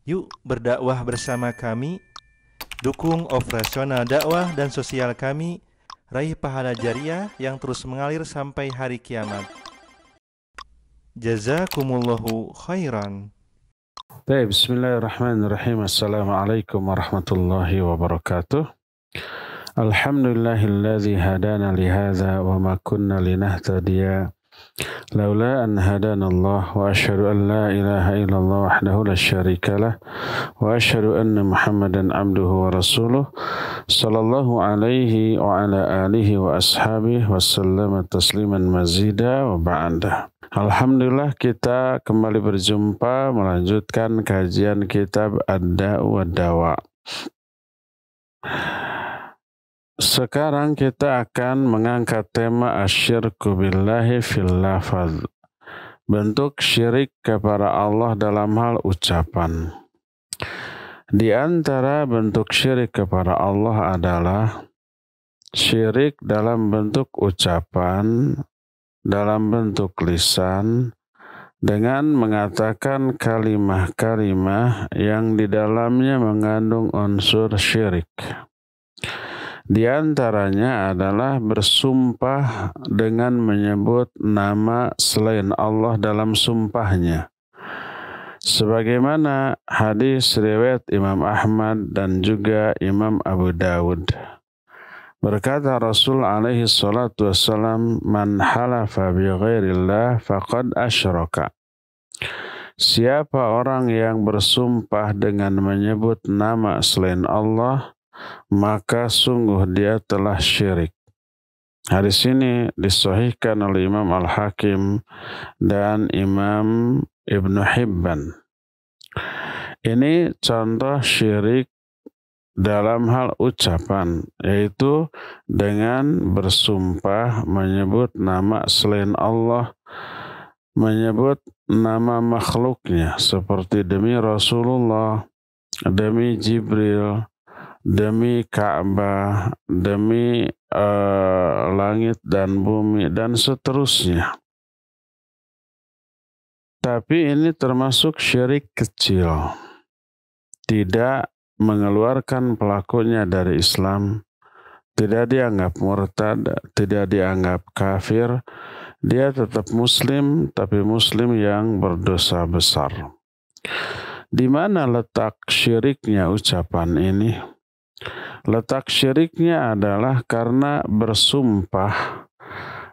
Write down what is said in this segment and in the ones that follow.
Yuk berdakwah bersama kami, dukung operasional dakwah dan sosial kami, raih pahala jariah yang terus mengalir sampai hari kiamat. Jazakumullahu khairan. Baik, bismillahirrahmanirrahim. Assalamualaikum warahmatullahi wabarakatuh. Alhamdulillahilladzi hadana lihadza wa ma kunna linahtadiya laula an hadanallah wa asyhadu an la ilaha illallah wahdahu la syarikalah wa asyhadu anna Muhammadan abduhu wa rasuluh sallallahu alaihi wa ala alihi wa ashabihi wa sallama tasliman mazida wa ba'da. Alhamdulillah kita kembali berjumpa melanjutkan kajian kitab Ad-Da'u wad-Dawa. Sekarang kita akan mengangkat tema asyirku billahi fil lafaz. Bentuk syirik kepada Allah dalam hal ucapan. Di antara bentuk syirik kepada Allah adalah syirik dalam bentuk ucapan, dalam bentuk lisan, dengan mengatakan kalimah-kalimah yang di dalamnya mengandung unsur syirik. Di antaranya adalah bersumpah dengan menyebut nama selain Allah dalam sumpahnya. Sebagaimana hadis riwayat Imam Ahmad dan juga Imam Abu Dawud. Berkata Rasul alaihi salatu wassalam, man halafa bi ghairillah faqad asyraka. Siapa orang yang bersumpah dengan menyebut nama selain Allah, maka sungguh dia telah syirik. Hadis ini disahihkan oleh Imam Al-Hakim dan Imam Ibnu Hibban. Ini contoh syirik dalam hal ucapan, yaitu dengan bersumpah menyebut nama selain Allah, menyebut nama makhluknya seperti demi Rasulullah, demi Jibril, demi Ka'bah, demi langit dan bumi, dan seterusnya. Tapi ini termasuk syirik kecil, tidak mengeluarkan pelakunya dari Islam, tidak dianggap murtad, tidak dianggap kafir, dia tetap muslim, tapi muslim yang berdosa besar. Di mana letak syiriknya ucapan ini? Letak syiriknya adalah karena bersumpah,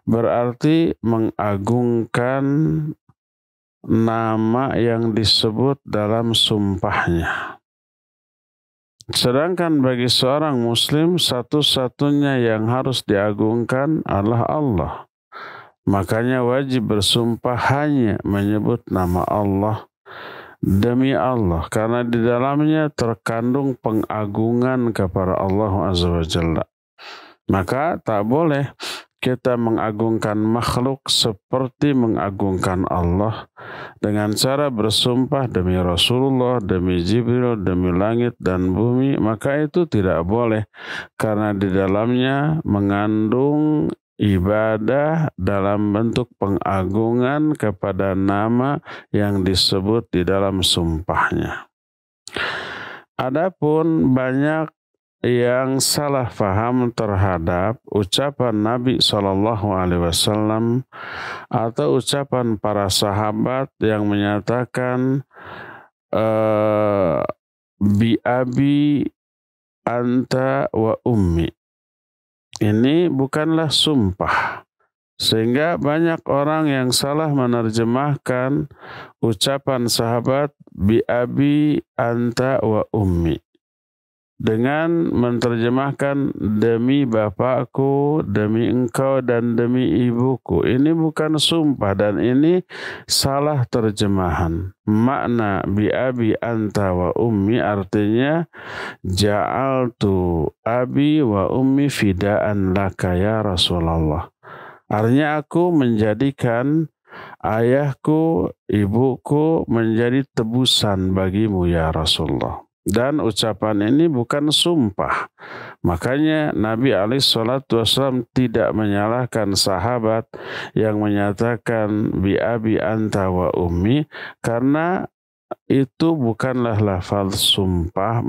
berarti mengagungkan nama yang disebut dalam sumpahnya. Sedangkan bagi seorang muslim, satu-satunya yang harus diagungkan adalah Allah. Makanya wajib bersumpah hanya menyebut nama Allah, demi Allah, karena di dalamnya terkandung pengagungan kepada Allah Azza wa Jalla. Maka tak boleh kita mengagungkan makhluk seperti mengagungkan Allah dengan cara bersumpah demi Rasulullah, demi Jibril, demi langit dan bumi, maka itu tidak boleh karena di dalamnya mengandung ibadah dalam bentuk pengagungan kepada nama yang disebut di dalam sumpahnya. Adapun banyak yang salah faham terhadap ucapan Nabi SAW atau ucapan para sahabat yang menyatakan bi abi anta wa ummi. Ini bukanlah sumpah. Sehingga banyak orang yang salah menerjemahkan ucapan sahabat bi abi anta wa ummi dengan menerjemahkan demi bapakku, demi engkau, dan demi ibuku. Ini bukan sumpah dan ini salah terjemahan. Makna bi abi anta wa ummi artinya ja'altu abi wa ummi fidaan laka ya Rasulullah. Artinya aku menjadikan ayahku, ibuku menjadi tebusan bagimu ya Rasulullah. Dan ucapan ini bukan sumpah. Makanya Nabi SAW tidak menyalahkan sahabat yang menyatakan bi abi anta wa ummi, karena itu bukanlah lafaz sumpah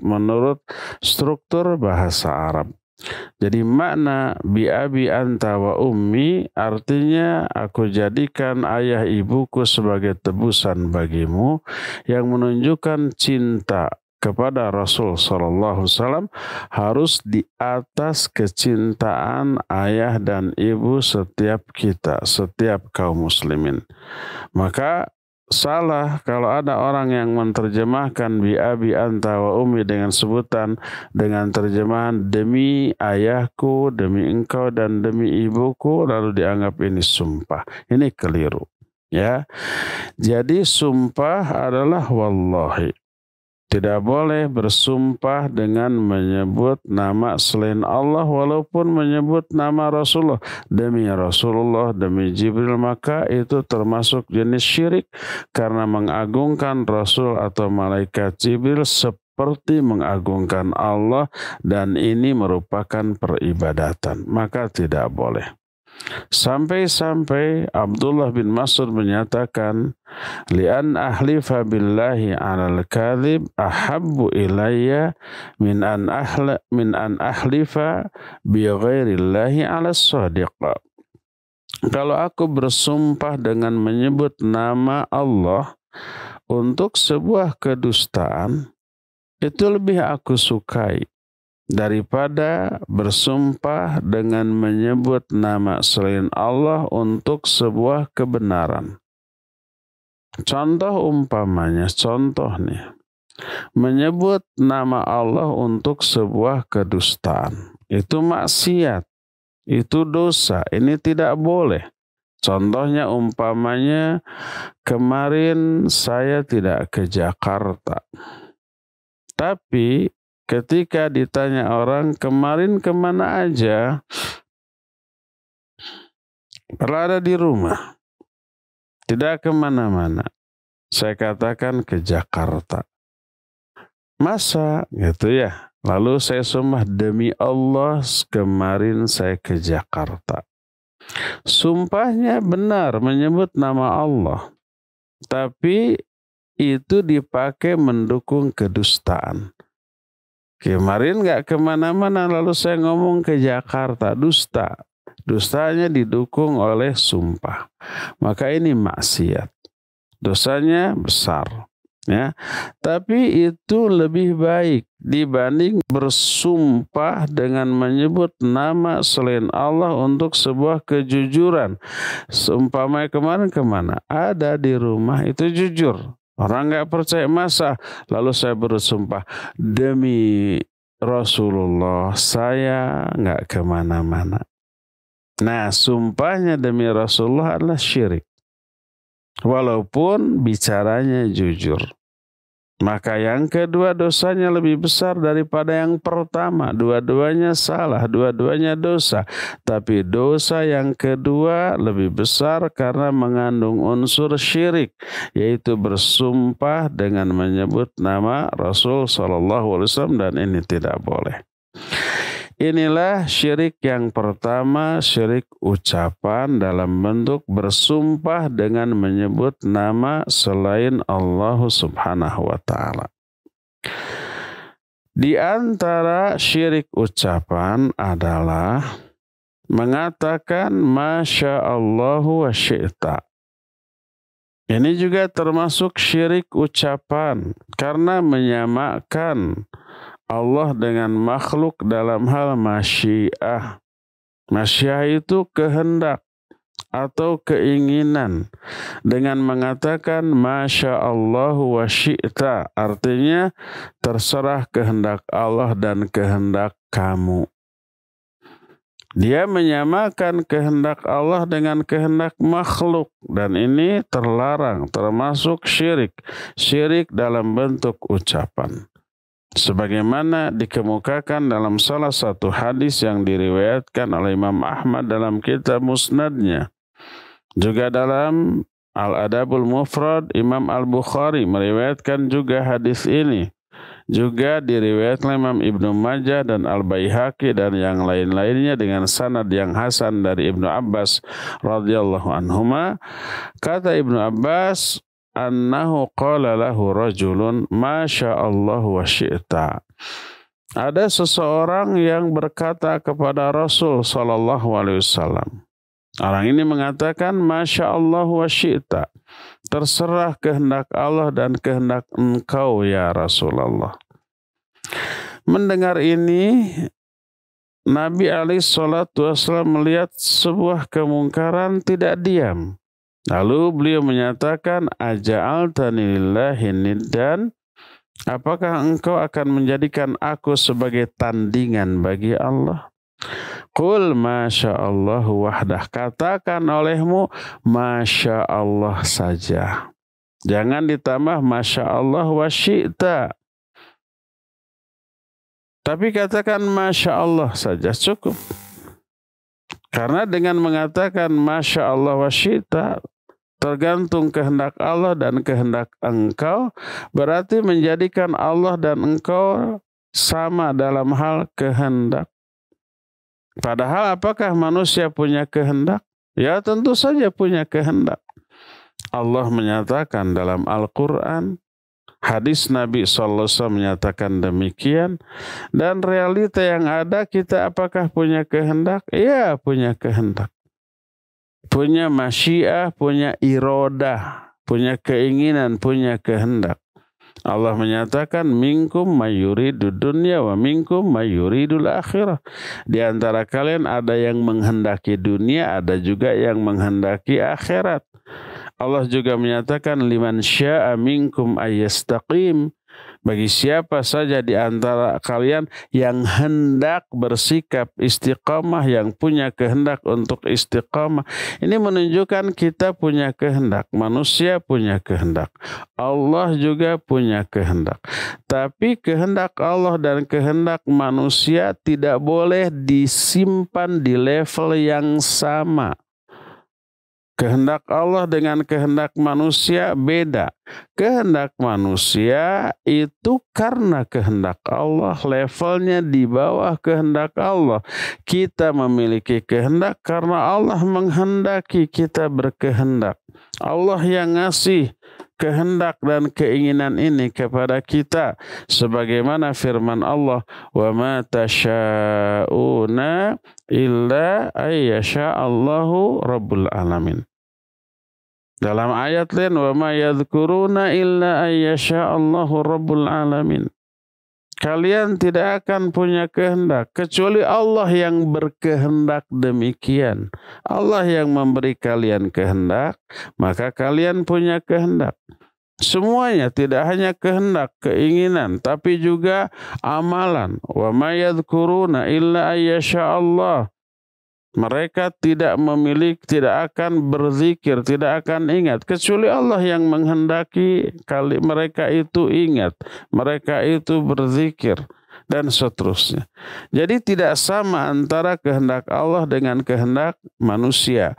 menurut struktur bahasa Arab. Jadi makna bi abi anta wa ummi artinya aku jadikan ayah ibuku sebagai tebusan bagimu, yang menunjukkan cinta kepada Rasul sallallahu alaihi wasallam harus di atas kecintaan ayah dan ibu setiap kita, setiap kaum muslimin. Maka salah kalau ada orang yang menerjemahkan bi abi anta wa ummi dengan sebutan, dengan terjemahan demi ayahku, demi engkau dan demi ibuku, lalu dianggap ini sumpah. Ini keliru, ya. Jadi sumpah adalah wallahi. Tidak boleh bersumpah dengan menyebut nama selain Allah walaupun menyebut nama Rasulullah. Demi Rasulullah, demi Jibril, maka itu termasuk jenis syirik karena mengagungkan Rasul atau malaikat Jibril seperti mengagungkan Allah, dan ini merupakan peribadatan. Maka tidak boleh. Sampai-sampai Abdullah bin Mas'ud menyatakan, li'an ahlifa billahi 'alal kadhib ahabbu ilayya min an ahlifa bi ghairillahi 'alas shadiq. Kalau aku bersumpah dengan menyebut nama Allah untuk sebuah kedustaan, itu lebih aku sukai daripada bersumpah dengan menyebut nama selain Allah untuk sebuah kebenaran. Contoh umpamanya, contoh nih, menyebut nama Allah untuk sebuah kedustaan, itu maksiat, itu dosa, ini tidak boleh. Contohnya umpamanya, kemarin saya tidak ke Jakarta, tapi ketika ditanya orang, kemarin kemana aja? Berada di rumah, tidak kemana-mana. Saya katakan ke Jakarta. Masa gitu ya? Lalu saya sumpah demi Allah kemarin saya ke Jakarta. Sumpahnya benar menyebut nama Allah, tapi itu dipakai mendukung kedustaan. Kemarin nggak kemana-mana, lalu saya ngomong ke Jakarta, dusta. Dustanya didukung oleh sumpah. Maka ini maksiat. Dosanya besar. Ya. Tapi itu lebih baik dibanding bersumpah dengan menyebut nama selain Allah untuk sebuah kejujuran. Seumpamanya kemarin kemana? Ada di rumah, itu jujur. Orang nggak percaya, masa lalu saya bersumpah demi Rasulullah saya nggak kemana-mana. Nah, sumpahnya demi Rasulullah adalah syirik, walaupun bicaranya jujur. Maka yang kedua dosanya lebih besar daripada yang pertama. Dua-duanya salah, dua-duanya dosa. Tapi dosa yang kedua lebih besar karena mengandung unsur syirik, yaitu bersumpah dengan menyebut nama Rasul SAW, dan ini tidak boleh. Inilah syirik yang pertama, syirik ucapan dalam bentuk bersumpah dengan menyebut nama selain Allah Subhanahu wa ta'ala. Di antara syirik ucapan adalah mengatakan Masya Allah wa syi'ta. Ini juga termasuk syirik ucapan karena menyamakan Allah dengan makhluk dalam hal masyiah. Masyiah itu kehendak atau keinginan. Dengan mengatakan Masya Allah wa syi'ta, artinya terserah kehendak Allah dan kehendak kamu. Dia menyamakan kehendak Allah dengan kehendak makhluk, dan ini terlarang, termasuk syirik. Syirik dalam bentuk ucapan. Sebagaimana dikemukakan dalam salah satu hadis yang diriwayatkan oleh Imam Ahmad dalam kitab Musnadnya. Juga dalam Al-Adabul Mufrad, Imam Al-Bukhari meriwayatkan juga hadis ini. Juga diriwayatkan oleh Imam Ibnu Majah dan Al-Baihaqi dan yang lain-lainnya dengan sanad yang hasan dari Ibnu Abbas radhiyallahu anhuma. Kata Ibnu Abbas, annahu qala lahu rajulun ma sya'allah wa syi'ta. Ada seseorang yang berkata kepada Rasul sallallahu alaihi wasallam. Orang ini mengatakan masya Allah wa syi'ta. Terserah kehendak Allah dan kehendak engkau ya Rasulullah. Mendengar ini, Nabi alaihi salatu wasallam melihat sebuah kemungkaran, tidak diam. Lalu beliau menyatakan, aja'altani lillahi niddan, apakah engkau akan menjadikan aku sebagai tandingan bagi Allah? Qul masya Allah wahdah, katakan olehmu masya Allah saja. Jangan ditambah masya Allah wa syi'ta. Tapi katakan masya Allah saja cukup. Karena dengan mengatakan masya Allah wa syi'ta, tergantung kehendak Allah dan kehendak engkau, berarti menjadikan Allah dan engkau sama dalam hal kehendak. Padahal apakah manusia punya kehendak? Ya tentu saja punya kehendak. Allah menyatakan dalam Al-Quran, hadis Nabi SAW menyatakan demikian. Dan realita yang ada, kita apakah punya kehendak? Ya punya kehendak. Punya masyiah, punya iradah, punya keinginan, punya kehendak. Allah menyatakan minkum mayyuridu dunya wa minkum mayyuridul akhirah. Di antara kalian ada yang menghendaki dunia, ada juga yang menghendaki akhirat. Allah juga menyatakan liman syaa minkum ayyastaqim. Bagi siapa saja di antara kalian yang hendak bersikap istiqamah, yang punya kehendak untuk istiqamah. Ini menunjukkan kita punya kehendak. Manusia punya kehendak. Allah juga punya kehendak. Tapi kehendak Allah dan kehendak manusia tidak boleh disimpan di level yang sama. Kehendak Allah dengan kehendak manusia beda. Kehendak manusia itu karena kehendak Allah, levelnya di bawah kehendak Allah. Kita memiliki kehendak karena Allah menghendaki kita berkehendak. Allah yang ngasih kehendak dan keinginan ini kepada kita. Sebagaimana firman Allah, wa ma tasyauna illa ayyasha'allahu rabbul alamin. Dalam ayat lain, wa ma yadhkuruna illa ayyasha'allahu rabbul alamin. Kalian tidak akan punya kehendak kecuali Allah yang berkehendak demikian. Allah yang memberi kalian kehendak, maka kalian punya kehendak. Semuanya, tidak hanya kehendak, keinginan, tapi juga amalan. Wa ma yadhkuruna illa ayyasha'allah. Mereka tidak memiliki, tidak akan berzikir, tidak akan ingat kecuali Allah yang menghendaki kali mereka itu ingat, mereka itu berzikir dan seterusnya. Jadi tidak sama antara kehendak Allah dengan kehendak manusia.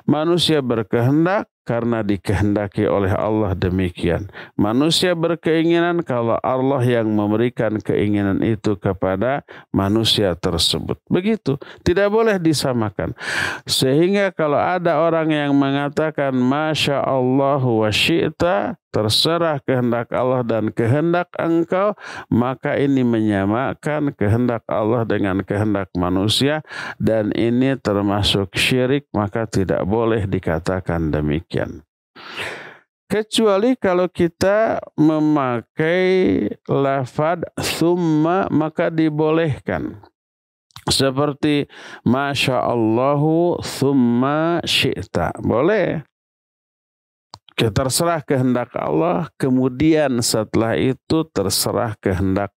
Manusia berkehendak karena dikehendaki oleh Allah demikian. Manusia berkeinginan kalau Allah yang memberikan keinginan itu kepada manusia tersebut. Begitu, tidak boleh disamakan. Sehingga kalau ada orang yang mengatakan masya Allah wa syi'ta, terserah kehendak Allah dan kehendak engkau, maka ini menyamakan kehendak Allah dengan kehendak manusia, dan ini termasuk syirik, maka tidak boleh dikatakan demikian. Kecuali kalau kita memakai lafad thumma, maka dibolehkan. Seperti masya Allahu thumma syi'ta, boleh. Terserah kehendak Allah, kemudian setelah itu terserah kehendak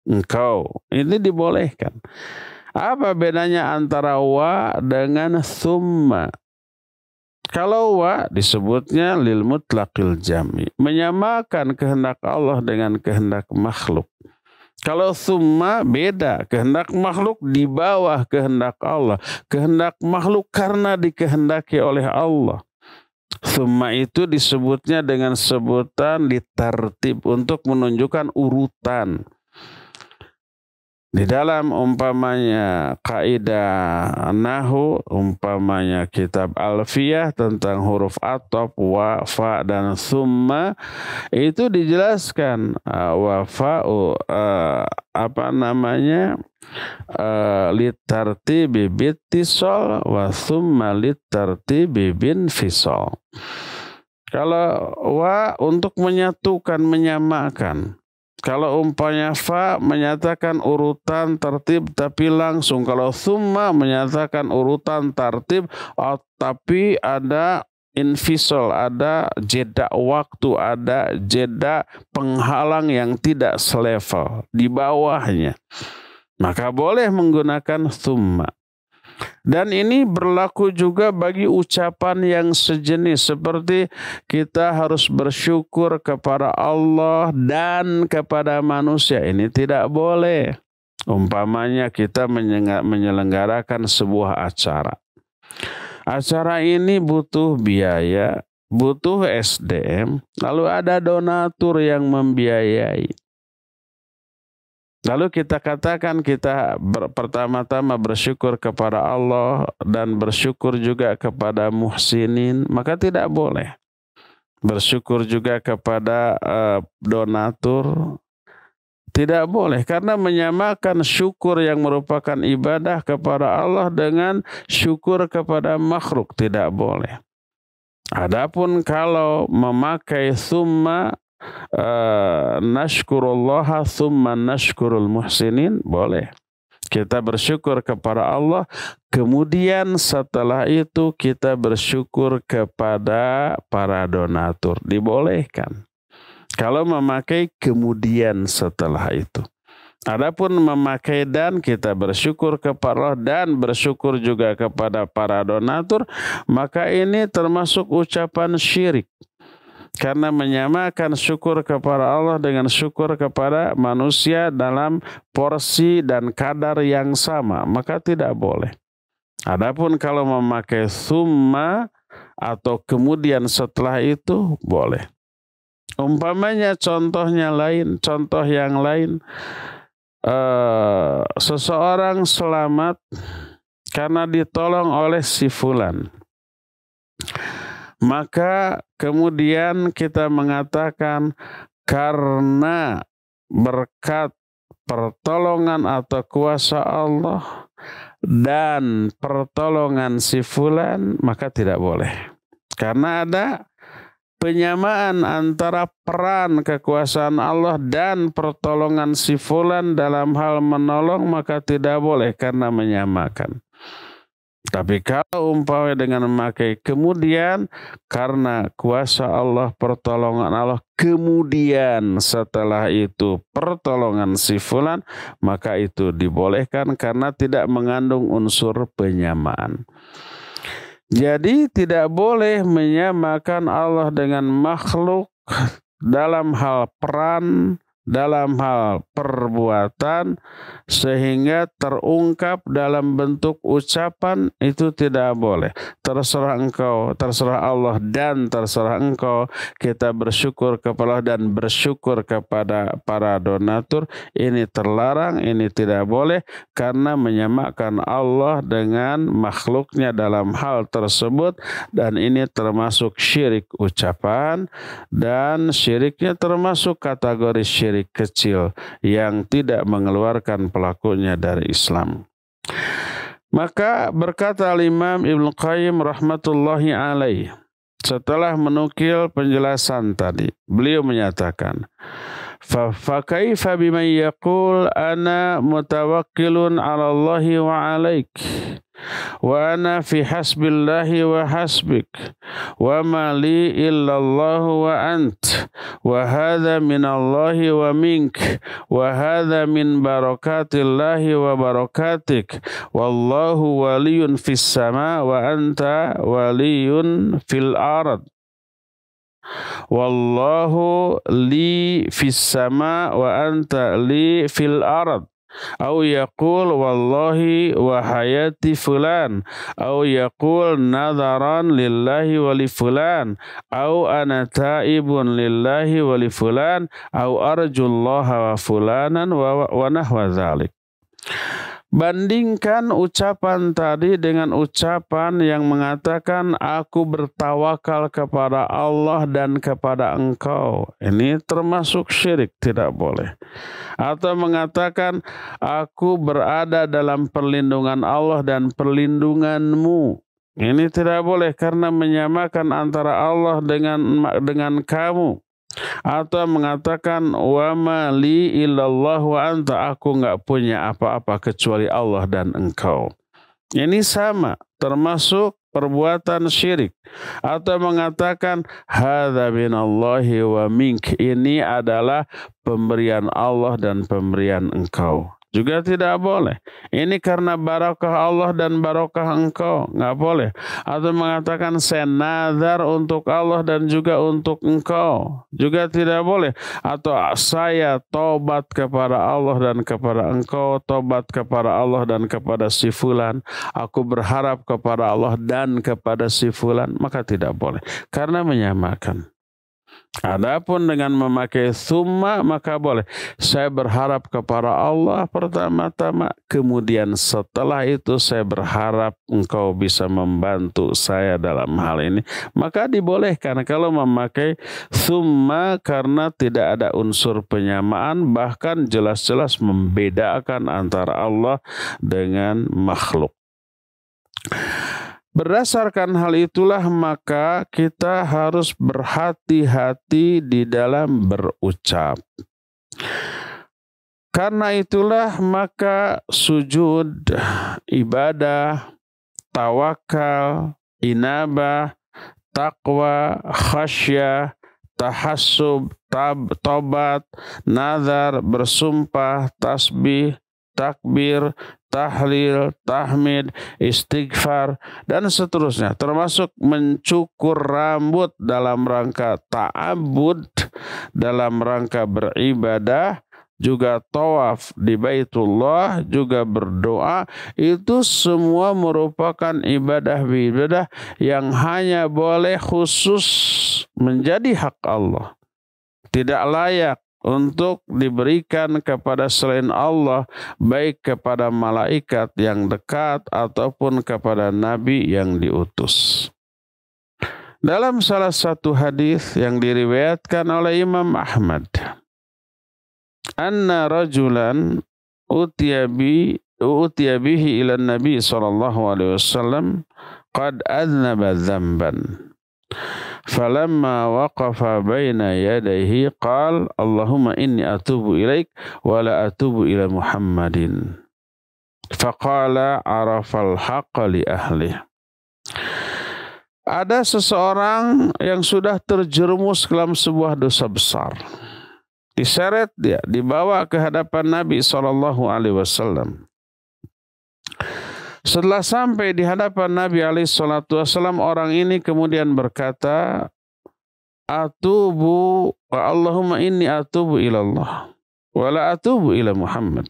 engkau. Ini dibolehkan. Apa bedanya antara wa dengan thumma? Kalau wa disebutnya lil mutlaqil jami, menyamakan kehendak Allah dengan kehendak makhluk. Kalau thumma beda, kehendak makhluk di bawah kehendak Allah. Kehendak makhluk karena dikehendaki oleh Allah. Thumma itu disebutnya dengan sebutan litartib, untuk menunjukkan urutan. Di dalam umpamanya kaidah nahu, umpamanya kitab Alfiyah tentang huruf atop, wa, fa, dan summa, itu dijelaskan wa, fa, litartibi bittisol, wa summa litartibi bin fisol. Kalau wa untuk menyatukan, menyamakan. Kalau umpamanya fa menyatakan urutan tertib tapi langsung. Kalau summa menyatakan urutan tertib tapi ada infisol, ada jeda waktu, ada jeda penghalang yang tidak selevel di bawahnya. Maka boleh menggunakan summa. Dan ini berlaku juga bagi ucapan yang sejenis, seperti kita harus bersyukur kepada Allah dan kepada manusia. Ini tidak boleh. Umpamanya kita menyelenggarakan sebuah acara. Acara ini butuh biaya, butuh SDM, lalu ada donatur yang membiayai. Lalu kita katakan kita pertama-tama bersyukur kepada Allah dan bersyukur juga kepada muhsinin, maka tidak boleh. Bersyukur juga kepada donatur, tidak boleh, karena menyamakan syukur yang merupakan ibadah kepada Allah dengan syukur kepada makhluk tidak boleh. Adapun kalau memakai summa, nashkurullaha thumma nashkurul muhsinin, boleh. Kita bersyukur kepada Allah, kemudian setelah itu kita bersyukur kepada para donatur. Dibolehkan. Kalau memakai kemudian setelah itu. Adapun memakai dan kita bersyukur kepada Allah dan bersyukur juga kepada para donatur, maka ini termasuk ucapan syirik. Karena menyamakan syukur kepada Allah dengan syukur kepada manusia dalam porsi dan kadar yang sama, maka tidak boleh. Adapun kalau memakai summa atau kemudian setelah itu, boleh. Umpamanya contoh yang lain, seseorang selamat karena ditolong oleh si fulan. Maka kemudian kita mengatakan karena berkat pertolongan atau kuasa Allah dan pertolongan si fulan, maka tidak boleh. Karena ada penyamaan antara peran kekuasaan Allah dan pertolongan si fulan dalam hal menolong, maka tidak boleh karena menyamakan. Tapi kalau umpamanya dengan memakai kemudian, karena kuasa Allah, pertolongan Allah, kemudian setelah itu pertolongan si fulan, maka itu dibolehkan karena tidak mengandung unsur penyamaan. Jadi tidak boleh menyamakan Allah dengan makhluk dalam hal peran, dalam hal perbuatan, sehingga terungkap dalam bentuk ucapan, itu tidak boleh. Terserah engkau, terserah Allah dan terserah engkau, kita bersyukur kepada Allah dan bersyukur kepada para donatur, ini terlarang, ini tidak boleh, karena menyamakan Allah dengan makhluknya dalam hal tersebut, dan ini termasuk syirik ucapan, dan syiriknya termasuk kategori syirik kecil yang tidak mengeluarkan pelakunya dari Islam. Maka berkata Imam Ibnu Qayyim rahmatullahi alaih, setelah menukil penjelasan tadi, beliau menyatakan, fa kaifa biman yaqul ana mutawakkilun 'ala Allahi wa 'alaik wa ana fi hasbillahi wa hasbik wa ma li illallahu wa ant wa hadha min Allahi wa mink wa hadha min barakatillahi wa barakatik wallahu waliyun fis sama wa anta waliyun fil ard wallahu li fis sama wa anta li fil ard. Au yaqul wallahi wa hayati fulan, au yaqul nadharan lillahi wa li fulan, au ana taibun lillahi wa li fulan, au arjullaha wa fulanan wa nahwa dzalik. Bandingkan ucapan tadi dengan ucapan yang mengatakan aku bertawakal kepada Allah dan kepada engkau. Ini termasuk syirik, tidak boleh. Atau mengatakan aku berada dalam perlindungan Allah dan perlindunganmu. Ini tidak boleh karena menyamakan antara Allah dengan kamu. Atau mengatakan wa ma li illallah wa anta, aku nggak punya apa-apa kecuali Allah dan engkau. Ini sama, termasuk perbuatan syirik. Atau mengatakan hadza minallahi wa mink, ini adalah pemberian Allah dan pemberian engkau. Juga tidak boleh. Ini karena barakah Allah dan barakah engkau. Nggak boleh. Atau mengatakan saya nazar untuk Allah dan juga untuk engkau. Juga tidak boleh. Atau saya tobat kepada Allah dan kepada engkau. Tobat kepada Allah dan kepada si fulan. Aku berharap kepada Allah dan kepada si fulan. Maka tidak boleh. Karena menyamakan. Adapun dengan memakai summa maka boleh. Saya berharap kepada Allah pertama-tama, kemudian setelah itu saya berharap engkau bisa membantu saya dalam hal ini. Maka dibolehkan kalau memakai summa karena tidak ada unsur penyamaan, bahkan jelas-jelas membedakan antara Allah dengan makhluk. Berdasarkan hal itulah maka kita harus berhati-hati di dalam berucap. Karena itulah maka sujud, ibadah, tawakal, inabah, taqwa, khasyah, tahassub, tobat, nazar, bersumpah, tasbih, takbir, tahlil, tahmid, istighfar, dan seterusnya. Termasuk mencukur rambut dalam rangka ta'abbud, dalam rangka beribadah, juga tawaf di Baitullah, juga berdoa. Itu semua merupakan ibadah-ibadah yang hanya boleh khusus menjadi hak Allah. Tidak layak untuk diberikan kepada selain Allah, baik kepada malaikat yang dekat ataupun kepada nabi yang diutus. Dalam salah satu hadis yang diriwayatkan oleh Imam Ahmad, anna rajulan utiya bihi ila Nabi sallallahu alaihi wasallam qad adnaba dzamban. Falamma waqafa baina yadayhi qala Allahumma inni atubu ilaik wa la atubu ila Muhammadin. Faqala arafal haqqa li ahli. Ada seseorang yang sudah terjerumus dalam sebuah dosa besar. Diseret dia, dibawa ke hadapan Nabi SAW. Setelah sampai di hadapan Nabi SAW, orang ini kemudian berkata, atubu wa Allahumma inni atubu ilallah wa la atubu ila Muhammad.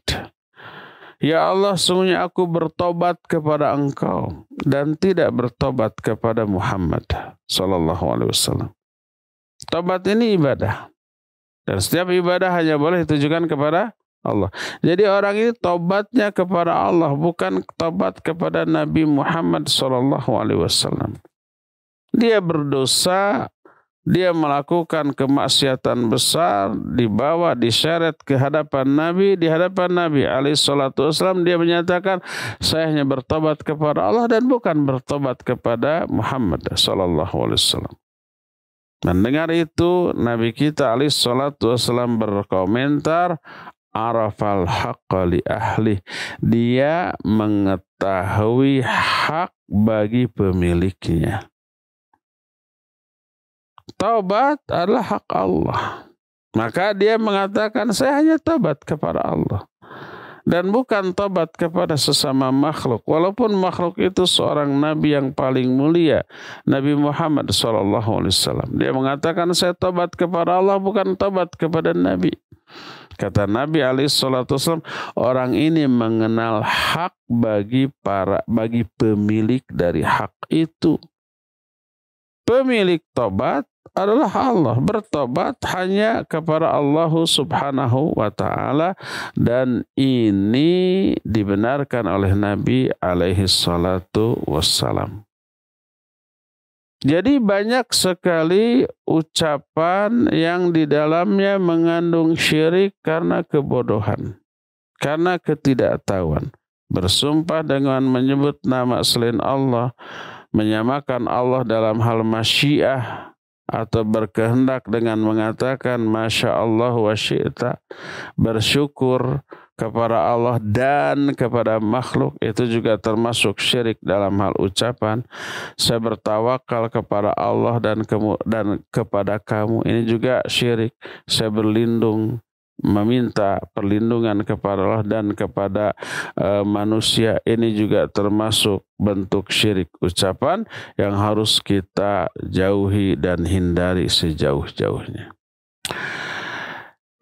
Ya Allah, sungguhnya aku bertobat kepada engkau dan tidak bertobat kepada Muhammad SAW. Tobat ini ibadah. Dan setiap ibadah hanya boleh ditujukan kepada Allah. Jadi orang ini tobatnya kepada Allah, bukan tobat kepada Nabi Muhammad SAW. Dia berdosa, dia melakukan kemaksiatan besar, dibawa, diseret ke hadapan Nabi. Di hadapan Nabi SAW dia menyatakan, saya hanya bertobat kepada Allah dan bukan bertobat kepada Muhammad SAW. Mendengar itu, Nabi kita SAW berkomentar, arafal haqqa li ahli. Dia mengetahui hak bagi pemiliknya. Taubat adalah hak Allah. Maka dia mengatakan, saya hanya taubat kepada Allah. Dan bukan taubat kepada sesama makhluk. Walaupun makhluk itu seorang nabi yang paling mulia, Nabi Muhammad SAW. Dia mengatakan, saya taubat kepada Allah, bukan taubat kepada nabi. Kata Nabi SAW, orang ini mengenal hak bagi pemilik dari hak itu. Pemilik tobat adalah Allah. Bertobat hanya kepada Allah Subhanahu wa Ta'ala, dan ini dibenarkan oleh Nabi alaihi salatu wassalam. Jadi banyak sekali ucapan yang di dalamnya mengandung syirik karena kebodohan, karena ketidaktahuan. Bersumpah dengan menyebut nama selain Allah, menyamakan Allah dalam hal masyiah, atau berkehendak dengan mengatakan Masya Allah wa syi'ta, bersyukur kepada Allah dan kepada makhluk, itu juga termasuk syirik dalam hal ucapan. Saya bertawakal kepada Allah dan kepada kamu, ini juga syirik. Saya berlindung, meminta perlindungan kepada Allah dan kepada manusia, ini juga termasuk bentuk syirik ucapan yang harus kita jauhi dan hindari sejauh-jauhnya.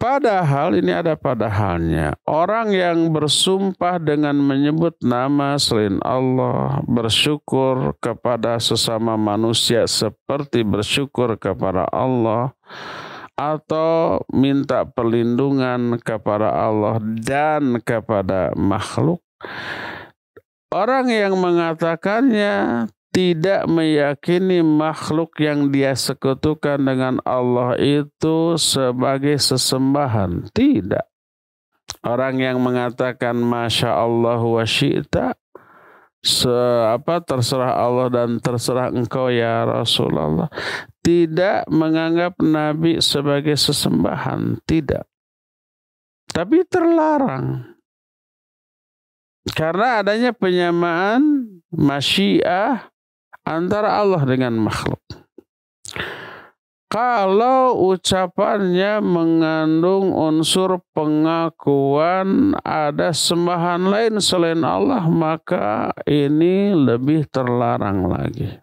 Padahal ini ada padahalnya. Orang yang bersumpah dengan menyebut nama selain Allah, bersyukur kepada sesama manusia seperti bersyukur kepada Allah, atau minta perlindungan kepada Allah dan kepada makhluk, orang yang mengatakannya tidak meyakini makhluk yang dia sekutukan dengan Allah itu sebagai sesembahan. Tidak. Orang yang mengatakan Masya Allah wa syi'ta, terserah Allah dan terserah engkau ya Rasulullah, tidak menganggap Nabi sebagai sesembahan, tidak. Tapi terlarang karena adanya penyamaan masyiah antara Allah dengan makhluk. Kalau ucapannya mengandung unsur pengakuan ada sembahan lain selain Allah, maka ini lebih terlarang lagi.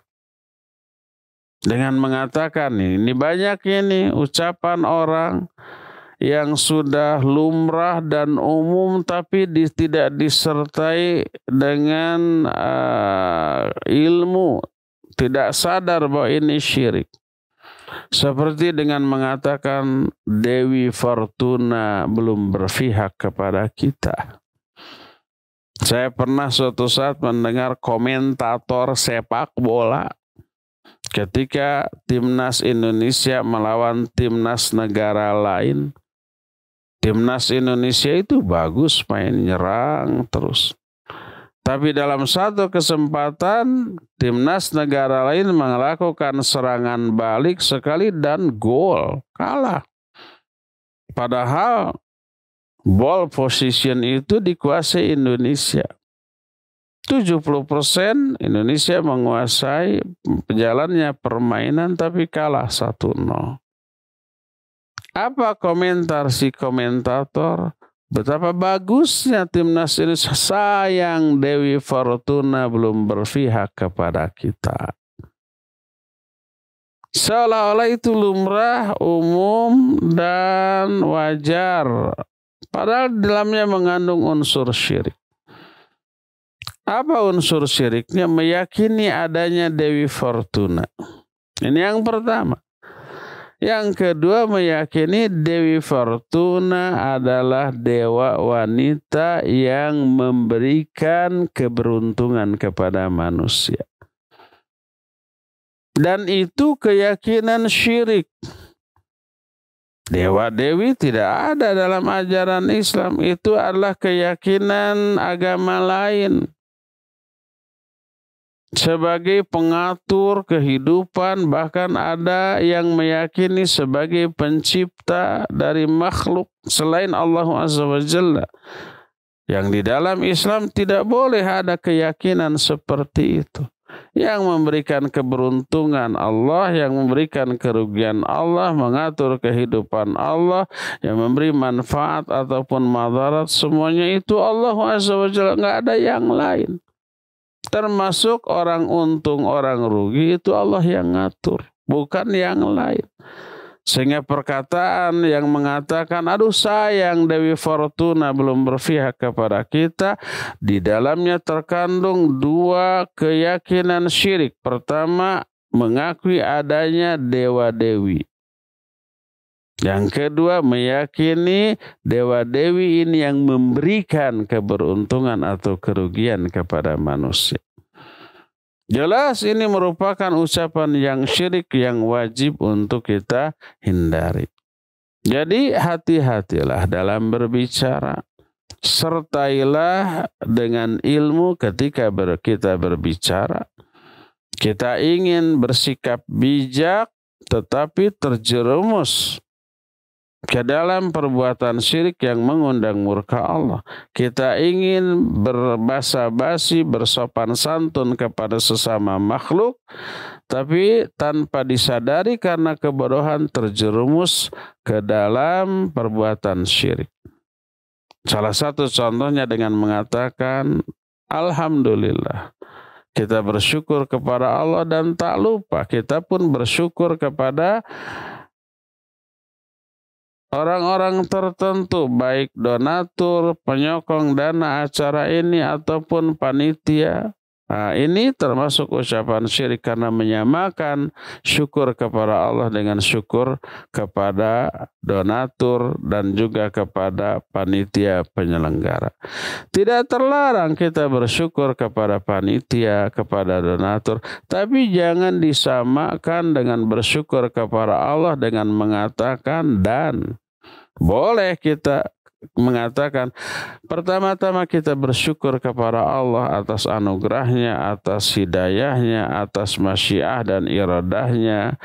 Dengan mengatakan ini banyak ini ucapan orang yang sudah lumrah dan umum tapi tidak disertai dengan ilmu, tidak sadar bahwa ini syirik. Seperti dengan mengatakan Dewi Fortuna belum berpihak kepada kita. Saya pernah suatu saat mendengar komentator sepak bola ketika timnas Indonesia melawan timnas negara lain. Timnas Indonesia itu bagus, main nyerang terus. Tapi dalam satu kesempatan timnas negara lain melakukan serangan balik sekali dan gol, kalah. Padahal ball position itu dikuasai Indonesia. 70% Indonesia menguasai jalannya permainan tapi kalah 1-0. Apa komentar si komentator? Betapa bagusnya timnas ini, sayang Dewi Fortuna belum berpihak kepada kita. Seolah-olah itu lumrah, umum, dan wajar. Padahal dalamnya mengandung unsur syirik. Apa unsur syiriknya? Meyakini adanya Dewi Fortuna. Ini yang pertama. Yang kedua, meyakini Dewi Fortuna adalah dewa wanita yang memberikan keberuntungan kepada manusia. Dan itu keyakinan syirik. Dewa-dewi tidak ada dalam ajaran Islam. Itu adalah keyakinan agama lain. Sebagai pengatur kehidupan, bahkan ada yang meyakini sebagai pencipta dari makhluk selain Allah Azza wa Jalla. Yang di dalam Islam tidak boleh ada keyakinan seperti itu. Yang memberikan keberuntungan Allah, yang memberikan kerugian Allah, mengatur kehidupan Allah, yang memberi manfaat ataupun madarat, semuanya itu Allah Azza wa Jalla, nggak ada yang lain. Termasuk orang untung, orang rugi itu Allah yang ngatur, bukan yang lain. Sehingga perkataan yang mengatakan, aduh sayang Dewi Fortuna belum berpihak kepada kita, di dalamnya terkandung dua keyakinan syirik. Pertama, mengakui adanya dewa-dewi. Yang kedua, meyakini dewa-dewi ini yang memberikan keberuntungan atau kerugian kepada manusia. Jelas ini merupakan ucapan yang syirik yang wajib untuk kita hindari. Jadi hati-hatilah dalam berbicara. Sertailah dengan ilmu ketika kita berbicara. Kita ingin bersikap bijak tetapi terjerumus ke dalam perbuatan syirik yang mengundang murka Allah. Kita ingin berbasa-basi, bersopan santun kepada sesama makhluk, tapi tanpa disadari karena kebodohan terjerumus ke dalam perbuatan syirik. Salah satu contohnya dengan mengatakan, Alhamdulillah. Kita bersyukur kepada Allah dan tak lupa kita pun bersyukur kepada orang-orang tertentu, baik donatur, penyokong dana acara ini ataupun panitia. Nah, ini termasuk ucapan syirik karena menyamakan syukur kepada Allah dengan syukur kepada donatur dan juga kepada panitia penyelenggara. Tidak terlarang kita bersyukur kepada panitia, kepada donatur, tapi jangan disamakan dengan bersyukur kepada Allah dengan mengatakan dan. Boleh kita mengatakan, pertama-tama kita bersyukur kepada Allah atas anugerahnya, atas hidayahnya, atas masyiah dan iradahnya,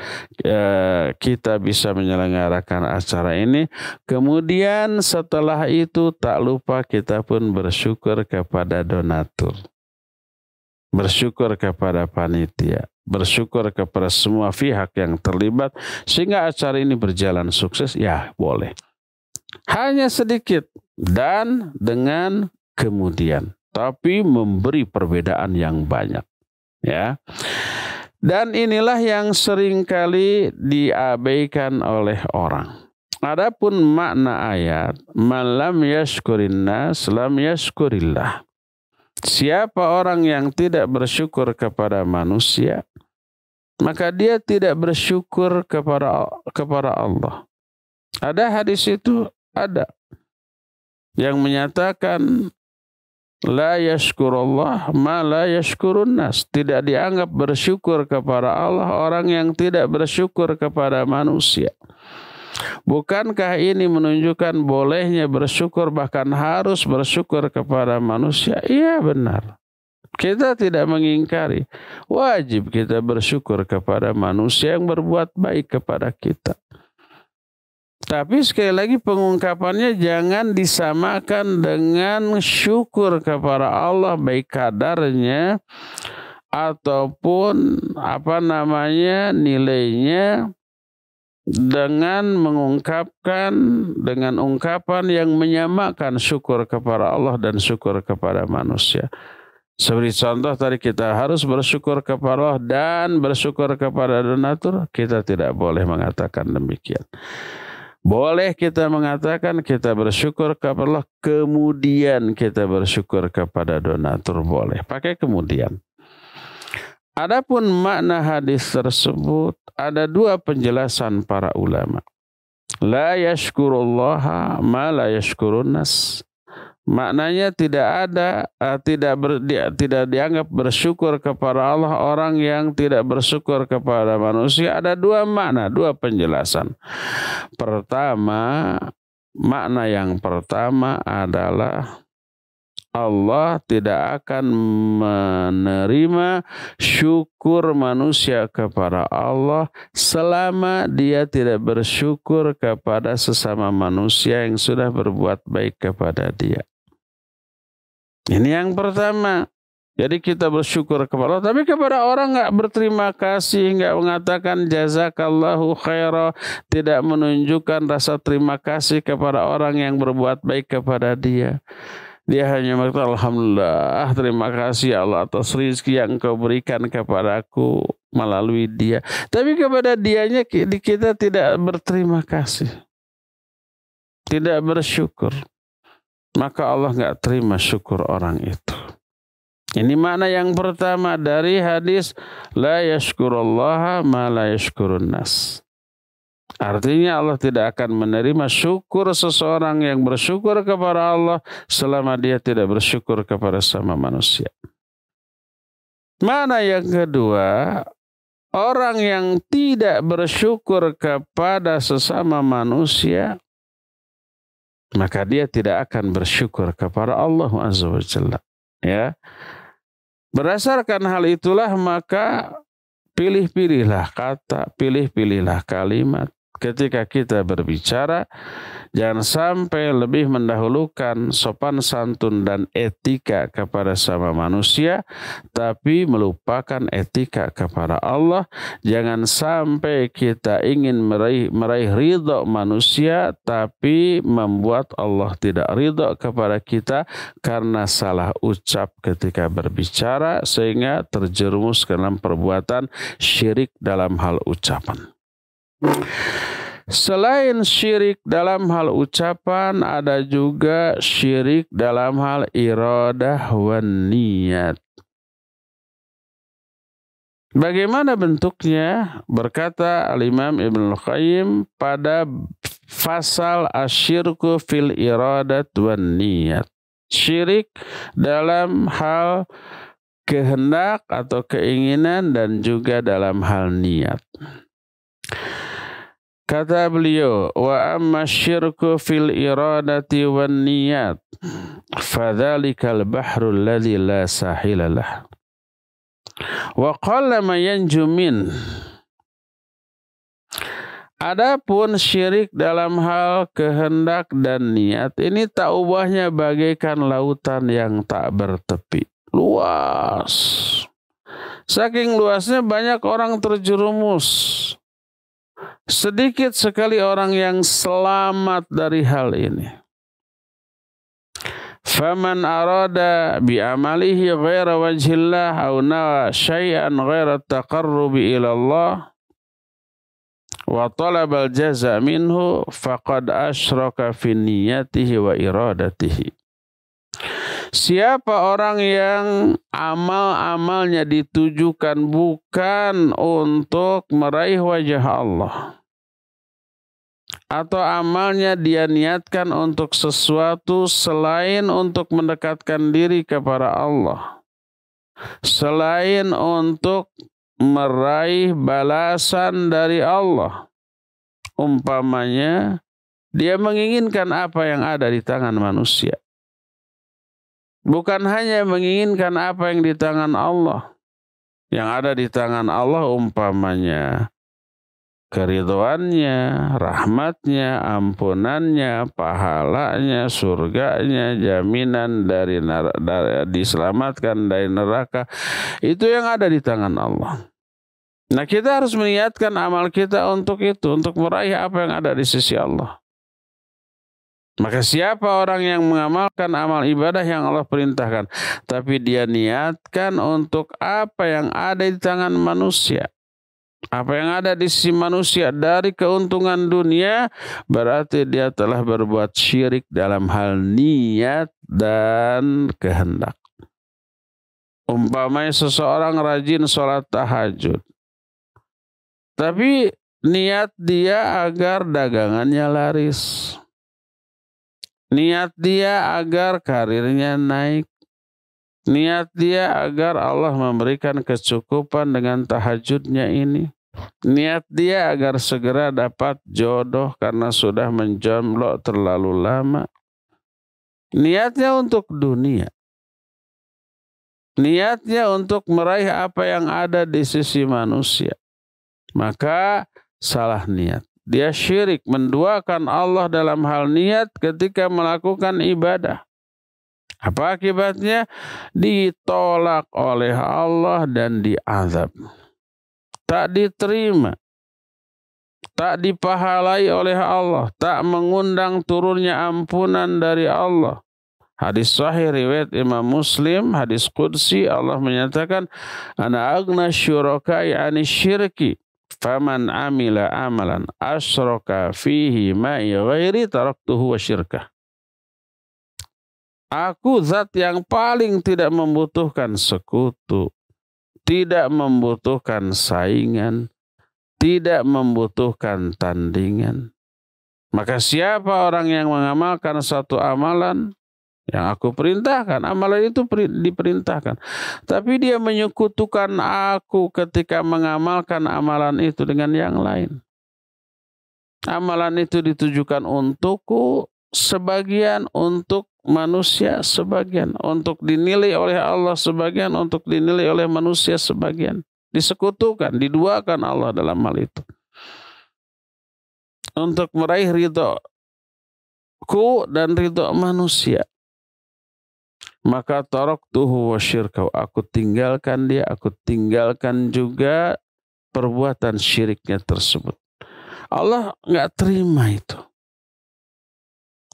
kita bisa menyelenggarakan acara ini. Kemudian setelah itu tak lupa kita pun bersyukur kepada donatur, bersyukur kepada panitia, bersyukur kepada semua pihak yang terlibat sehingga acara ini berjalan sukses. Ya boleh. Hanya sedikit dan dengan kemudian, tapi memberi perbedaan yang banyak, ya. Dan inilah yang seringkali diabaikan oleh orang. Adapun makna ayat, "Man lam yashkurin nas lam yashkurillah." Siapa orang yang tidak bersyukur kepada manusia, maka dia tidak bersyukur kepada Allah. Ada hadis itu, ada yang menyatakan la yashkurullah ma la yashkurun nas. Tidak dianggap bersyukur kepada Allah orang yang tidak bersyukur kepada manusia. Bukankah ini menunjukkan bolehnya bersyukur, bahkan harus bersyukur kepada manusia? Iya benar. Kita tidak mengingkari. Wajib kita bersyukur kepada manusia yang berbuat baik kepada kita. Tapi sekali lagi pengungkapannya jangan disamakan dengan syukur kepada Allah, baik kadarnya ataupun nilainya, dengan mengungkapkan dengan ungkapan yang menyamakan syukur kepada Allah dan syukur kepada manusia. Seperti contoh tadi, kita harus bersyukur kepada Allah dan bersyukur kepada donatur. Kita tidak boleh mengatakan demikian. Boleh kita mengatakan kita bersyukur kepada Allah, kemudian kita bersyukur kepada donatur, boleh. Pakai kemudian. Adapun makna hadis tersebut, ada dua penjelasan para ulama. La yashkurullaha ma la yashkurun nas. Maknanya tidak dianggap bersyukur kepada Allah orang yang tidak bersyukur kepada manusia. Ada dua makna, dua penjelasan. Pertama, makna yang pertama adalah Allah tidak akan menerima syukur manusia kepada Allah selama dia tidak bersyukur kepada sesama manusia yang sudah berbuat baik kepada dia. Ini yang pertama. Jadi kita bersyukur kepada Allah, tapi kepada orang nggak berterima kasih, nggak mengatakan jazakallahu khaira, tidak menunjukkan rasa terima kasih kepada orang yang berbuat baik kepada dia. Dia hanya mengatakan alhamdulillah, terima kasih Allah atas rezeki yang Engkau berikan kepadaku melalui dia. Tapi kepada dianya kita tidak berterima kasih, tidak bersyukur. Maka Allah nggak terima syukur orang itu. Ini makna yang pertama dari hadis la yashkurullaha ma la yashkurun nas. Artinya Allah tidak akan menerima syukur seseorang yang bersyukur kepada Allah selama dia tidak bersyukur kepada sama manusia. Mana yang kedua, orang yang tidak bersyukur kepada sesama manusia, maka dia tidak akan bersyukur kepada Allah Azza wa Jalla. Ya. Berdasarkan hal itulah maka pilih-pilihlah kata, pilih-pilihlah kalimat. Ketika kita berbicara, jangan sampai lebih mendahulukan sopan santun dan etika kepada sama manusia, tapi melupakan etika kepada Allah. Jangan sampai kita ingin meraih ridho manusia, tapi membuat Allah tidak ridho kepada kita karena salah ucap ketika berbicara, sehingga terjerumus ke dalam perbuatan syirik dalam hal ucapan. Selain syirik dalam hal ucapan, ada juga syirik dalam hal iradah wan niyat. Bagaimana bentuknya? Berkata Al-Imam Ibnul Qayyim pada fasal asyirku fil iradat wan niyat. Syirik dalam hal kehendak atau keinginan dan juga dalam hal niat. Kata beliau, wa amma syirku fil iradati wan niyat fadzalikal bahrul ladzi la sahila lah wa qalla ma yanju min. Adapun syirik dalam hal kehendak dan niat ini tak ubahnya bagaikan lautan yang tak bertepi, luas. Saking luasnya banyak orang terjerumus. Sedikit sekali orang yang selamat dari hal ini. Faman arada bi amalihi ghaira wajhillah aw nawa syai'an ghaira taqarrubi ila Allah wa talaba al-jaza minhu faqad asyraka fi niyyatihi wa iradatihi. Siapa orang yang amal-amalnya ditujukan bukan untuk meraih wajah Allah, atau amalnya dia niatkan untuk sesuatu selain untuk mendekatkan diri kepada Allah, selain untuk meraih balasan dari Allah, umpamanya dia menginginkan apa yang ada di tangan manusia, bukan hanya menginginkan apa yang di tangan Allah. Yang ada di tangan Allah umpamanya keridhoannya, rahmatnya, ampunannya, pahalanya, surganya, jaminan dari diselamatkan dari neraka. Itu yang ada di tangan Allah. Nah, kita harus meniatkan amal kita untuk itu, untuk meraih apa yang ada di sisi Allah. Maka siapa orang yang mengamalkan amal ibadah yang Allah perintahkan, tapi dia niatkan untuk apa yang ada di tangan manusia, apa yang ada di sisi manusia dari keuntungan dunia, berarti dia telah berbuat syirik dalam hal niat dan kehendak. Umpamanya seseorang rajin sholat tahajud, tapi niat dia agar dagangannya laris. Niat dia agar karirnya naik. Niat dia agar Allah memberikan kecukupan dengan tahajudnya ini. Niat dia agar segera dapat jodoh karena sudah menjomblo terlalu lama. Niatnya untuk dunia. Niatnya untuk meraih apa yang ada di sisi manusia. Maka salah niat. Dia syirik, menduakan Allah dalam hal niat ketika melakukan ibadah. Apa akibatnya? Ditolak oleh Allah dan diazab. Tak diterima. Tak dipahalai oleh Allah. Tak mengundang turunnya ampunan dari Allah. Hadis sahih riwayat Imam Muslim, hadis qudsi, Allah menyatakan, ana aghna syurakai ani syirki. Faman amila amalan asyraka fihi ma'i ghairi taraktuhu wa syirkah. Aku zat yang paling tidak membutuhkan sekutu, tidak membutuhkan saingan, tidak membutuhkan tandingan. Maka siapa orang yang mengamalkan satu amalan yang aku perintahkan, amalan itu diperintahkan, tapi dia menyekutukan aku ketika mengamalkan amalan itu dengan yang lain. Amalan itu ditujukan untukku sebagian, untuk manusia sebagian, untuk dinilai oleh Allah sebagian, untuk dinilai oleh manusia sebagian. Disekutukan, diduakan Allah dalam hal itu. Untuk meraih ridhoku dan ridho manusia. Maka taraktuhu wa syirkahu, aku tinggalkan dia, aku tinggalkan juga perbuatan syiriknya tersebut. Allah nggak terima itu.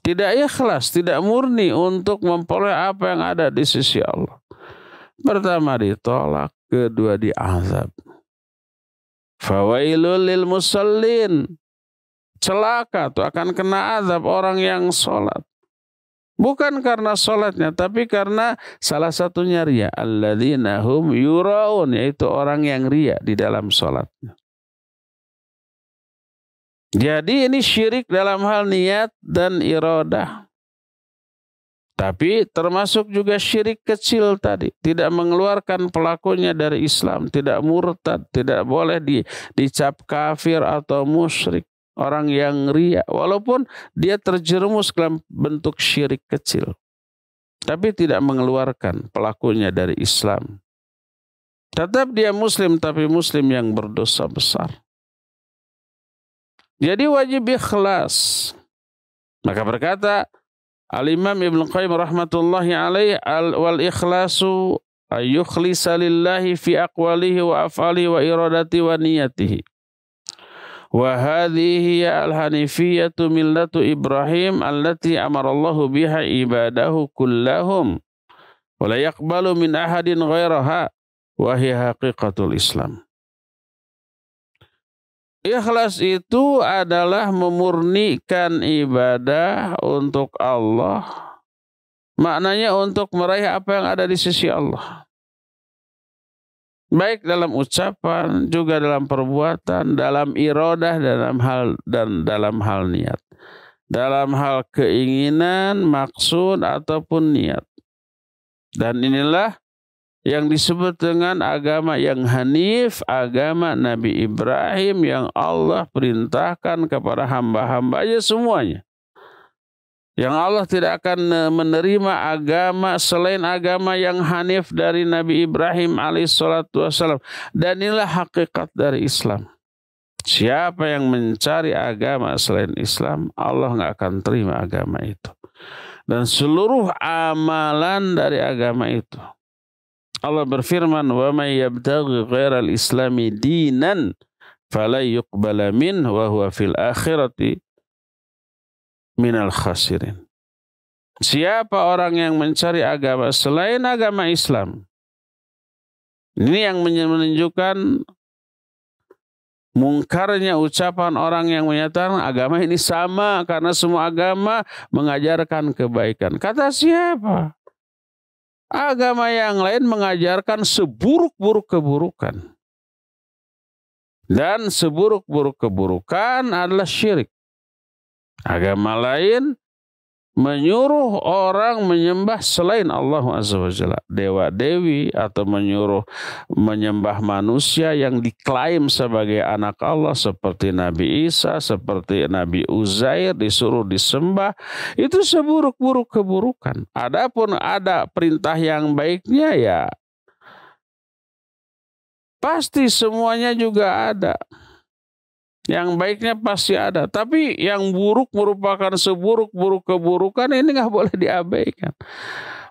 Tidak ikhlas, tidak murni untuk memperoleh apa yang ada di sisi Allah. Pertama ditolak, kedua diazab. Fawailul lil musallin. Celaka tuh, akan kena azab orang yang sholat. Bukan karena sholatnya, tapi karena salah satunya riya. Alladzina hum yuraun, yaitu orang yang riya di dalam sholatnya. Jadi ini syirik dalam hal niat dan iradah. Tapi termasuk juga syirik kecil tadi. Tidak mengeluarkan pelakunya dari Islam. Tidak murtad. Tidak boleh dicap kafir atau musyrik. Orang yang riya. Walaupun dia terjerumus dalam bentuk syirik kecil. Tapi tidak mengeluarkan pelakunya dari Islam. Tetap dia muslim, tapi muslim yang berdosa besar. Jadi wajib ikhlas. Maka berkata Al-Imam Ibnu Qayyim rahmatullahi alaih, wal ikhlasu ayyukhlisa lillahi fi aqwalihi wa af'alihi wa iradati wa niyatihi. Wa hadhihi hiya al-hanifiyatu millatu Ibrahim allati amarallahu biha ibadahu kullahum wa la yaqbalu min ahadin ghairaha wa hiya haqiqatul Islam. Ikhlas itu adalah memurnikan ibadah untuk Allah. Maknanya untuk meraih apa yang ada di sisi Allah. Baik dalam ucapan, juga dalam perbuatan, dalam iradah, dalam hal niat. Dalam hal keinginan, maksud, ataupun niat. Dan inilah yang disebut dengan agama yang hanif, agama Nabi Ibrahim yang Allah perintahkan kepada hamba-hambanya semuanya. Yang Allah tidak akan menerima agama selain agama yang hanif dari Nabi Ibrahim alaihissalatu wassalam. Dan inilah hakikat dari Islam. Siapa yang mencari agama selain Islam, Allah nggak akan terima agama itu. Dan seluruh amalan dari agama itu. Allah berfirman, "Wa may yabtaghi ghairal islami dinan fala yuqbala min wa huwa fil akhirati minal khasirin." Siapa orang yang mencari agama selain agama Islam? Ini yang menunjukkan mungkarnya ucapan orang yang menyatakan agama ini sama karena semua agama mengajarkan kebaikan. Kata siapa? Agama yang lain mengajarkan seburuk-buruk keburukan. Dan seburuk-buruk keburukan adalah syirik. Agama lain menyuruh orang menyembah selain Allah Azza wa Jalla, dewa-dewi, atau menyuruh menyembah manusia yang diklaim sebagai anak Allah seperti Nabi Isa, seperti Nabi Uzair disuruh disembah. Itu seburuk-buruk keburukan. Adapun ada perintah yang baiknya, ya pasti semuanya juga ada. Yang baiknya pasti ada. Tapi yang buruk merupakan seburuk-buruk keburukan, ini nggak boleh diabaikan.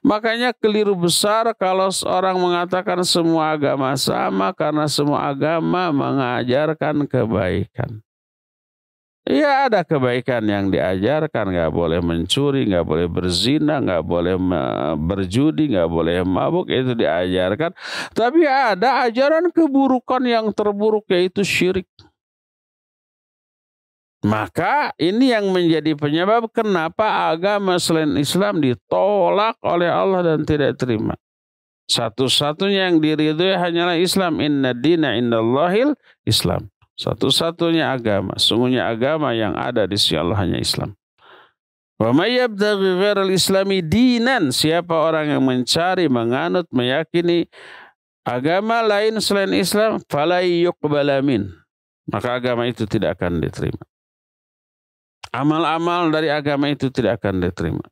Makanya keliru besar kalau seorang mengatakan semua agama sama karena semua agama mengajarkan kebaikan. Ya ada kebaikan yang diajarkan, nggak boleh mencuri, nggak boleh berzina, nggak boleh berjudi, nggak boleh mabuk, itu diajarkan. Tapi ada ajaran keburukan yang terburuk, yaitu syirik. Maka ini yang menjadi penyebab kenapa agama selain Islam ditolak oleh Allah dan tidak terima. Satu-satunya yang diridhoi hanyalah Islam. Inna dina indallahil Islam. Satu-satunya agama. Sungguhnya agama yang ada di sisi Allah hanya Islam. Wa may yabtaghi ghairal islami dinan. Siapa orang yang mencari, menganut, meyakini agama lain selain Islam, fala yuqbala min. Maka agama itu tidak akan diterima. Amal-amal dari agama itu tidak akan diterima.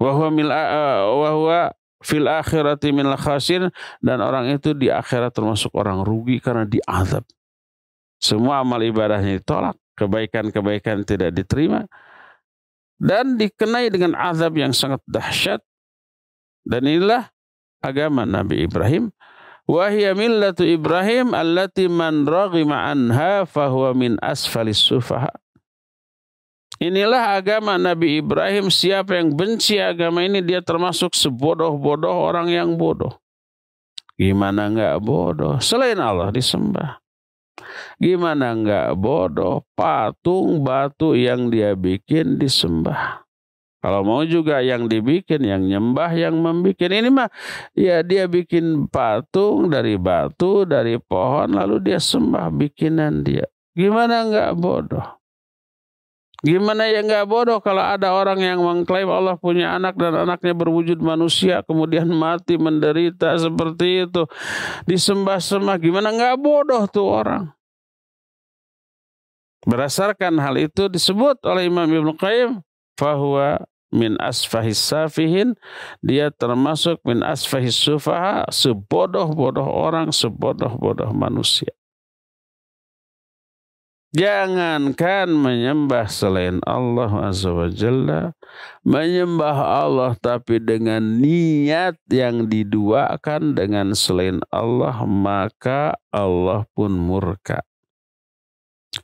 Wa huwa fil akhirati minal khasirin, dan orang itu di akhirat termasuk orang rugi karena diazab. Semua amal ibadahnya ditolak, kebaikan-kebaikan tidak diterima, dan dikenai dengan azab yang sangat dahsyat. Dan inilah agama Nabi Ibrahim. Wa hiya millatu Ibrahim allati man raghima anha fahuwa min asfalis sufaha. Inilah agama Nabi Ibrahim. Siapa yang benci agama ini, dia termasuk sebodoh-bodoh orang yang bodoh. Gimana enggak bodoh? Selain Allah disembah. Gimana enggak bodoh? Patung batu yang dia bikin disembah. Kalau mau juga yang dibikin, yang nyembah, yang membikin. Ini mah ya dia bikin patung dari batu, dari pohon, lalu dia sembah bikinan dia. Gimana enggak bodoh? Gimana ya nggak bodoh kalau ada orang yang mengklaim Allah punya anak dan anaknya berwujud manusia, kemudian mati menderita seperti itu, disembah-sembah. Gimana nggak bodoh tuh orang? Berdasarkan hal itu disebut oleh Imam Ibnu Qayyim, fahuwa min asfahis safihin, dia termasuk min asfahis sufaha, sebodoh-bodoh orang, sebodoh-bodoh manusia. Jangankan menyembah selain Allah Azza wa Jalla, menyembah Allah tapi dengan niat yang diduakan dengan selain Allah, maka Allah pun murka.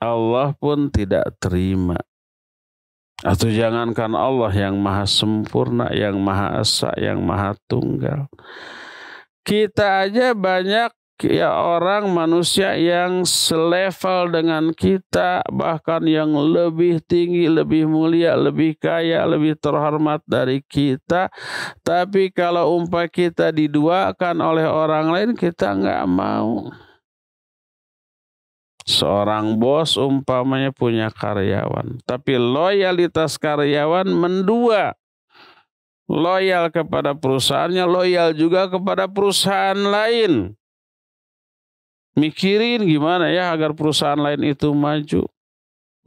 Allah pun tidak terima. Atau jangankan Allah yang maha sempurna, yang maha esa, yang maha tunggal. Kita aja banyak ya orang manusia yang selevel dengan kita, bahkan yang lebih tinggi, lebih mulia, lebih kaya, lebih terhormat dari kita. Tapi kalau umpah kita diduakan oleh orang lain, kita nggak mau. Seorang bos umpamanya punya karyawan, tapi loyalitas karyawan mendua. Loyal kepada perusahaannya, loyal juga kepada perusahaan lain. Mikirin gimana ya agar perusahaan lain itu maju.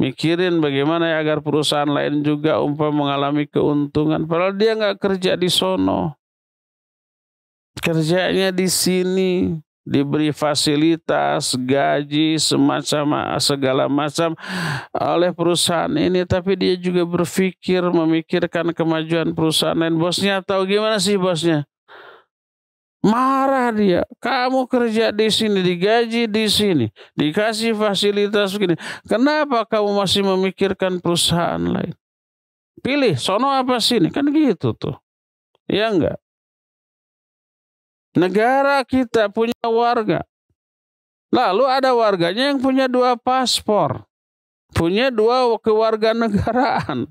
Mikirin bagaimana ya agar perusahaan lain juga mengalami keuntungan. Padahal dia nggak kerja di sono. Kerjanya di sini. Diberi fasilitas, gaji, segala macam oleh perusahaan ini. Tapi dia juga memikirkan kemajuan perusahaan lain. Bosnya tahu gimana sih bosnya? Marah dia, kamu kerja di sini, digaji di sini, dikasih fasilitas begini. Kenapa kamu masih memikirkan perusahaan lain? Pilih, sono apa sini? Kan gitu tuh. Ya enggak? Negara kita punya warga. Lalu ada warganya yang punya 2 paspor. Punya 2 kewarganegaraan.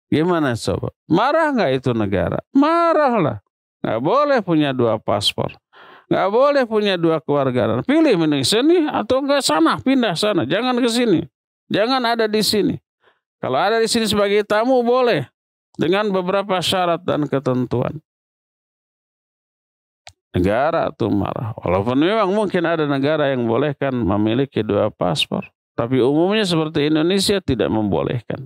Gimana coba? Marah nggak itu negara? Marahlah. Nggak boleh punya 2 paspor. Nggak boleh punya 2 kewarganegaraan. Pilih mending sini atau enggak sana. Pindah sana. Jangan ke sini. Jangan ada di sini. Kalau ada di sini sebagai tamu boleh. Dengan beberapa syarat dan ketentuan. Negara tuh marah. Walaupun memang mungkin ada negara yang bolehkan memiliki 2 paspor. Tapi umumnya seperti Indonesia tidak membolehkan.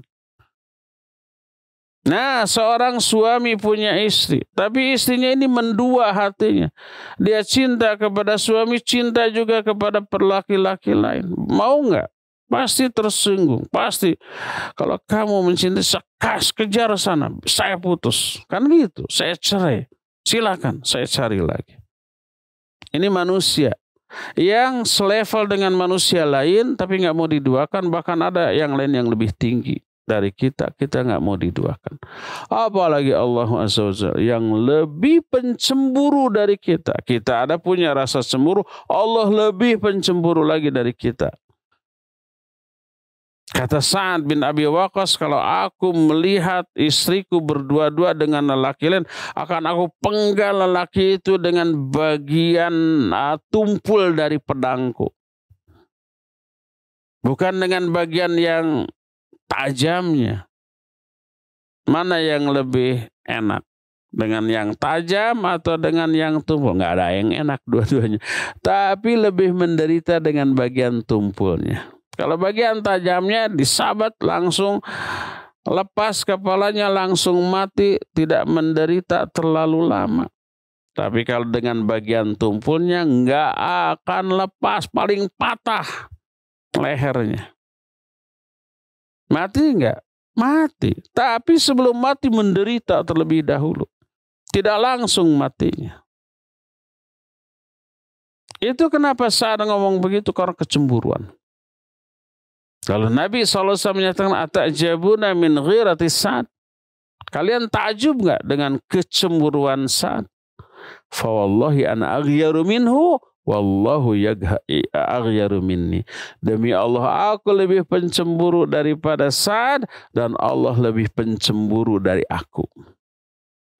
Nah, seorang suami punya istri, tapi istrinya ini mendua hatinya. Dia cinta kepada suami, cinta juga kepada laki-laki lain. Mau nggak? Pasti tersinggung. Pasti. Kalau kamu mencintai, kejar sana. Saya putus. Kan gitu. Saya cerai. Silakan, saya cari lagi. Ini manusia yang selevel dengan manusia lain, tapi nggak mau diduakan. Bahkan ada yang lain yang lebih tinggi dari kita nggak mau diduakan. Apalagi Allah Azza wa Jalla yang lebih pencemburu dari kita. Kita ada punya rasa cemburu, Allah lebih pencemburu lagi dari kita. Kata Sa'ad bin Abi Waqqas, kalau aku melihat istriku berdua-dua dengan lelaki lain, akan aku penggal lelaki itu dengan bagian tumpul dari pedangku. Bukan dengan bagian yang tajamnya. Mana yang lebih enak? Dengan yang tajam atau dengan yang tumpul? Nggak ada yang enak dua-duanya. Tapi lebih menderita dengan bagian tumpulnya. Kalau bagian tajamnya disabat langsung lepas kepalanya, langsung mati, tidak menderita terlalu lama. Tapi kalau dengan bagian tumpulnya nggak akan lepas, paling patah lehernya. Mati nggak? Mati. Tapi sebelum mati menderita terlebih dahulu. Tidak langsung matinya. Itu kenapa Sa'ad ngomong begitu, karena kecemburuan. Kalau Nabi SAW menyatakan, atajabuna min ghirati Sa'ad. Kalian takjub nggak dengan kecemburuan Sa'ad? Fa wallahi ana aghyaru minhu, wallahu aghyaru minni. Demi Allah, aku lebih pencemburu daripada Sa'ad, dan Allah lebih pencemburu dari aku.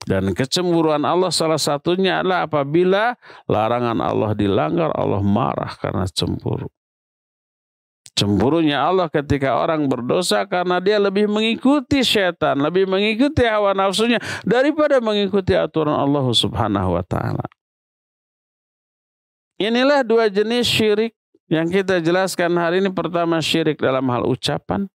Dan kecemburuan Allah salah satunya adalah apabila larangan Allah dilanggar, Allah marah karena cemburu. Cemburunya Allah ketika orang berdosa karena dia lebih mengikuti syaitan, lebih mengikuti hawa nafsunya daripada mengikuti aturan Allah Subhanahu wa taala. Inilah dua jenis syirik yang kita jelaskan hari ini. Pertama, syirik dalam hal ucapan.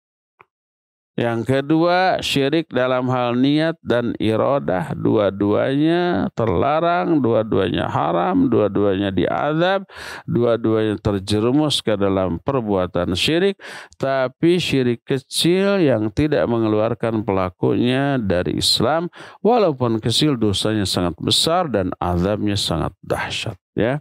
Yang kedua, syirik dalam hal niat dan iradah. Dua-duanya terlarang, dua-duanya haram, dua-duanya diazab, dua-duanya terjerumus ke dalam perbuatan syirik. Tapi syirik kecil yang tidak mengeluarkan pelakunya dari Islam, walaupun kecil dosanya sangat besar dan azabnya sangat dahsyat. Ya,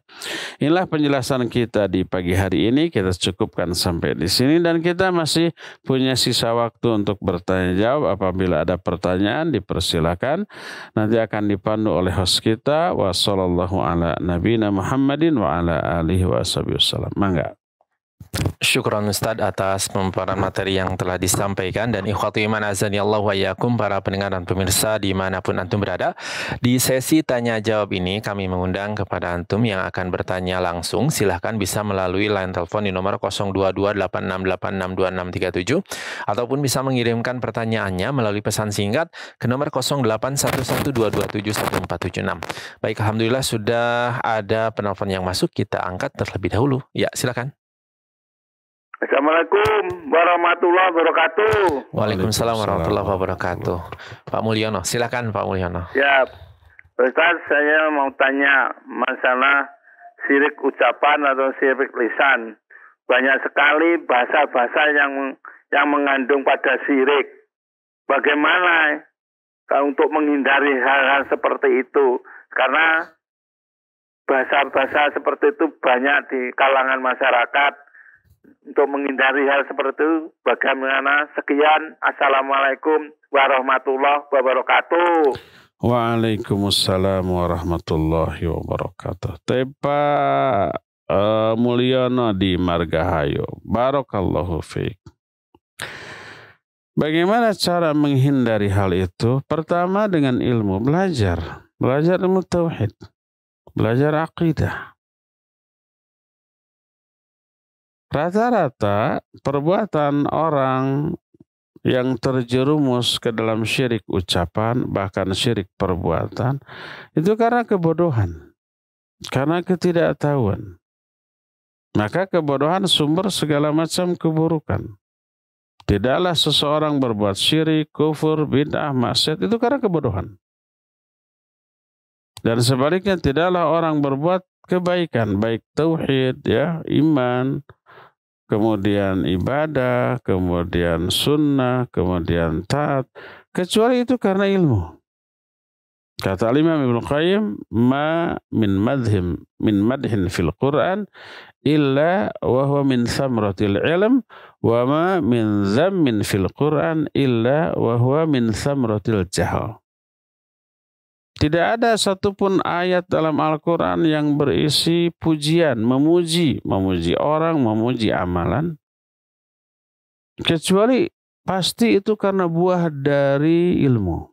inilah penjelasan kita di pagi hari ini. Kita cukupkan sampai di sini dan kita masih punya sisa waktu untuk bertanya jawab. Apabila ada pertanyaan dipersilakan. Nanti akan dipandu oleh host kita. Wassallallahu ala nabiyina Muhammadin wa ala alihi wasallam. Mangga. Syukran Ustadz atas pemaparan materi yang telah disampaikan. Dan ikhwatu iman azani Allah wa iyyakum, para pendengar dan pemirsa dimanapun antum berada, di sesi tanya jawab ini kami mengundang kepada antum yang akan bertanya langsung. Silahkan bisa melalui line telepon di nomor 0228686267 ataupun bisa mengirimkan pertanyaannya melalui pesan singkat ke nomor 081122271476. Baik, alhamdulillah sudah ada penelpon yang masuk, kita angkat terlebih dahulu. Ya, silakan. Assalamualaikum warahmatullahi wabarakatuh. Waalaikumsalam warahmatullahi wabarakatuh. Pak Mulyono, silakan Pak Mulyono. Ya, Ustaz, saya mau tanya masalah syirik ucapan atau syirik lisan. Banyak sekali bahasa-bahasa yang mengandung pada syirik. Bagaimana untuk menghindari hal-hal seperti itu? Karena bahasa-bahasa seperti itu banyak di kalangan masyarakat. Untuk menghindari hal seperti itu, bagaimana? Sekian, Assalamualaikum warahmatullahi wabarakatuh. Waalaikumsalam warahmatullahi wabarakatuh. Pak Mulyono di Margahayu, barakallahu fiik. Bagaimana cara menghindari hal itu? Pertama, dengan ilmu, belajar ilmu tauhid, belajar akidah. Rata-rata perbuatan orang yang terjerumus ke dalam syirik ucapan, bahkan syirik perbuatan, itu karena kebodohan, karena ketidaktahuan. Maka kebodohan sumber segala macam keburukan. Tidaklah seseorang berbuat syirik, kufur, bid'ah, maksiat, itu karena kebodohan. Dan sebaliknya tidaklah orang berbuat kebaikan, baik tauhid, ya, iman, kemudian ibadah, kemudian sunnah, kemudian taat, kecuali itu karena ilmu. Kata Imam Ibnu Qayyim, ma min madhin fil Quran illa wa huwa min thamratil ilm, wa ma min dhammin fil Quran illa wa huwa min thamratil jahl. Tidak ada satupun ayat dalam Al-Quran yang berisi pujian, memuji orang, memuji amalan. kecuali pasti itu karena buah dari ilmu.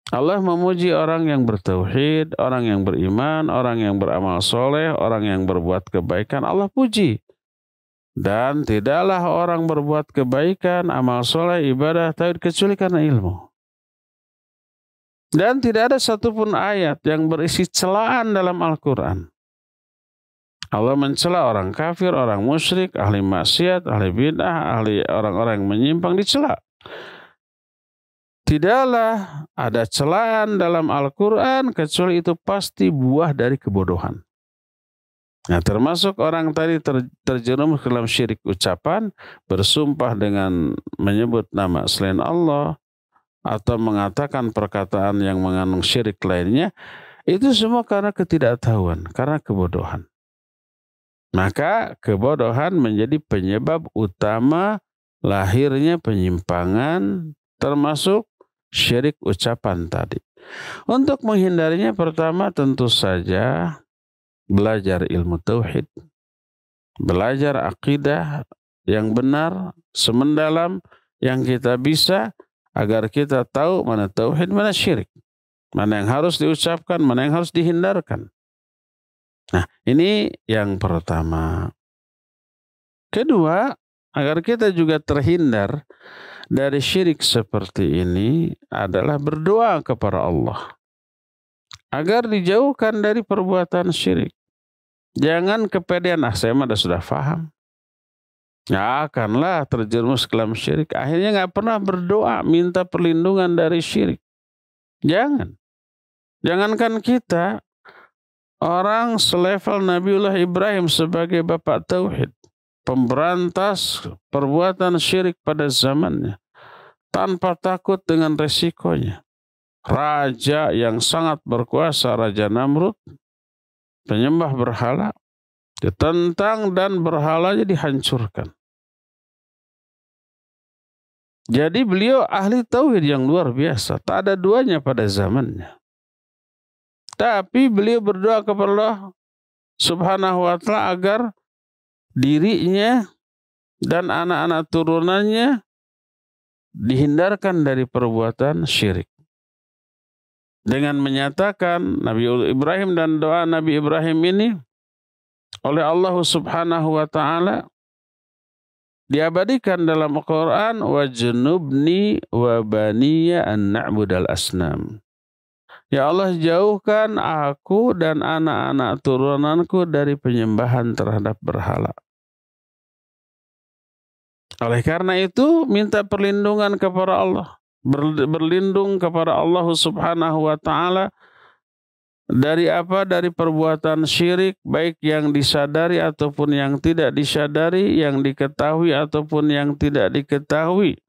Allah memuji orang yang bertauhid, orang yang beriman, orang yang beramal soleh, orang yang berbuat kebaikan. Allah puji. Dan tidaklah orang berbuat kebaikan, amal soleh, ibadah, tauhid kecuali karena ilmu. Dan tidak ada satupun ayat yang berisi celaan dalam Al-Quran. Allah mencela orang kafir, orang musyrik, ahli maksiat, ahli bid'ah, ahli orang-orang yang menyimpang, dicela. Tidaklah ada celaan dalam Al-Quran kecuali itu pasti buah dari kebodohan. Nah, termasuk orang tadi terjerumus dalam syirik ucapan, bersumpah dengan menyebut nama selain Allah, atau mengatakan perkataan yang mengandung syirik lainnya, itu semua karena ketidaktahuan, karena kebodohan. Maka kebodohan menjadi penyebab utama lahirnya penyimpangan, termasuk syirik ucapan tadi. Untuk menghindarinya, pertama tentu saja belajar ilmu tauhid, belajar akidah yang benar, semendalam yang kita bisa, agar kita tahu mana tauhid, mana syirik, mana yang harus diucapkan, mana yang harus dihindarkan. Nah, ini yang pertama. Kedua, agar kita juga terhindar dari syirik seperti ini adalah berdoa kepada Allah agar dijauhkan dari perbuatan syirik. Jangan kepedean, saya mah sudah paham. Nggak akanlah terjerumus ke dalam syirik. Akhirnya nggak pernah berdoa minta perlindungan dari syirik. Jangan. Jangankan kita, orang selevel Nabiullah Ibrahim sebagai bapak tauhid, pemberantas perbuatan syirik pada zamannya, tanpa takut dengan resikonya. Raja yang sangat berkuasa, Raja Namrud, penyembah berhala, ditentang dan berhalanya dihancurkan. Jadi beliau ahli tauhid yang luar biasa, tak ada duanya pada zamannya. Tapi beliau berdoa kepada Allah Subhanahu wa ta'ala agar dirinya dan anak-anak turunannya dihindarkan dari perbuatan syirik. Dengan menyatakan Nabi Ibrahim dan doa Nabi Ibrahim ini oleh Allah Subhanahu wa ta'ala diabadikan dalam Al-Quran, wajnubni wa baniya an na'budal asnam. Ya Allah, jauhkan aku dan anak-anak turunanku dari penyembahan terhadap berhala. Oleh karena itu, minta perlindungan kepada Allah. Berlindung kepada Allah Subhanahu wa ta'ala dari apa? Dari perbuatan syirik, baik yang disadari ataupun yang tidak disadari, yang diketahui ataupun yang tidak diketahui,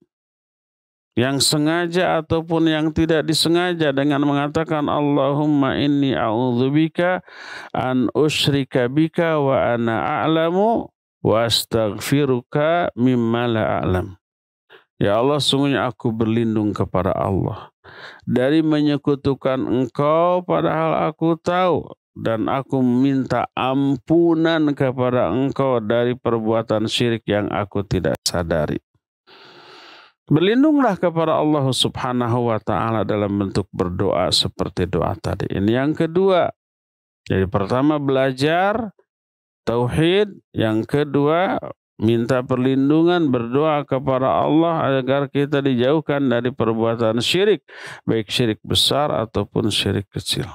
yang sengaja ataupun yang tidak disengaja, dengan mengatakan Allahumma inni a'udzubika an usyrika bika wa ana a'lamu wa astaghfiruka mimma la a'lam. Ya Allah, sungguhnya aku berlindung kepada Allah dari menyekutukan Engkau padahal aku tahu, dan aku minta ampunan kepada Engkau dari perbuatan syirik yang aku tidak sadari. Berlindunglah kepada Allah Subhanahu wa ta'ala dalam bentuk berdoa seperti doa tadi. Ini yang kedua. Jadi pertama belajar tauhid, yang kedua minta perlindungan, berdoa kepada Allah agar kita dijauhkan dari perbuatan syirik, baik syirik besar ataupun syirik kecil.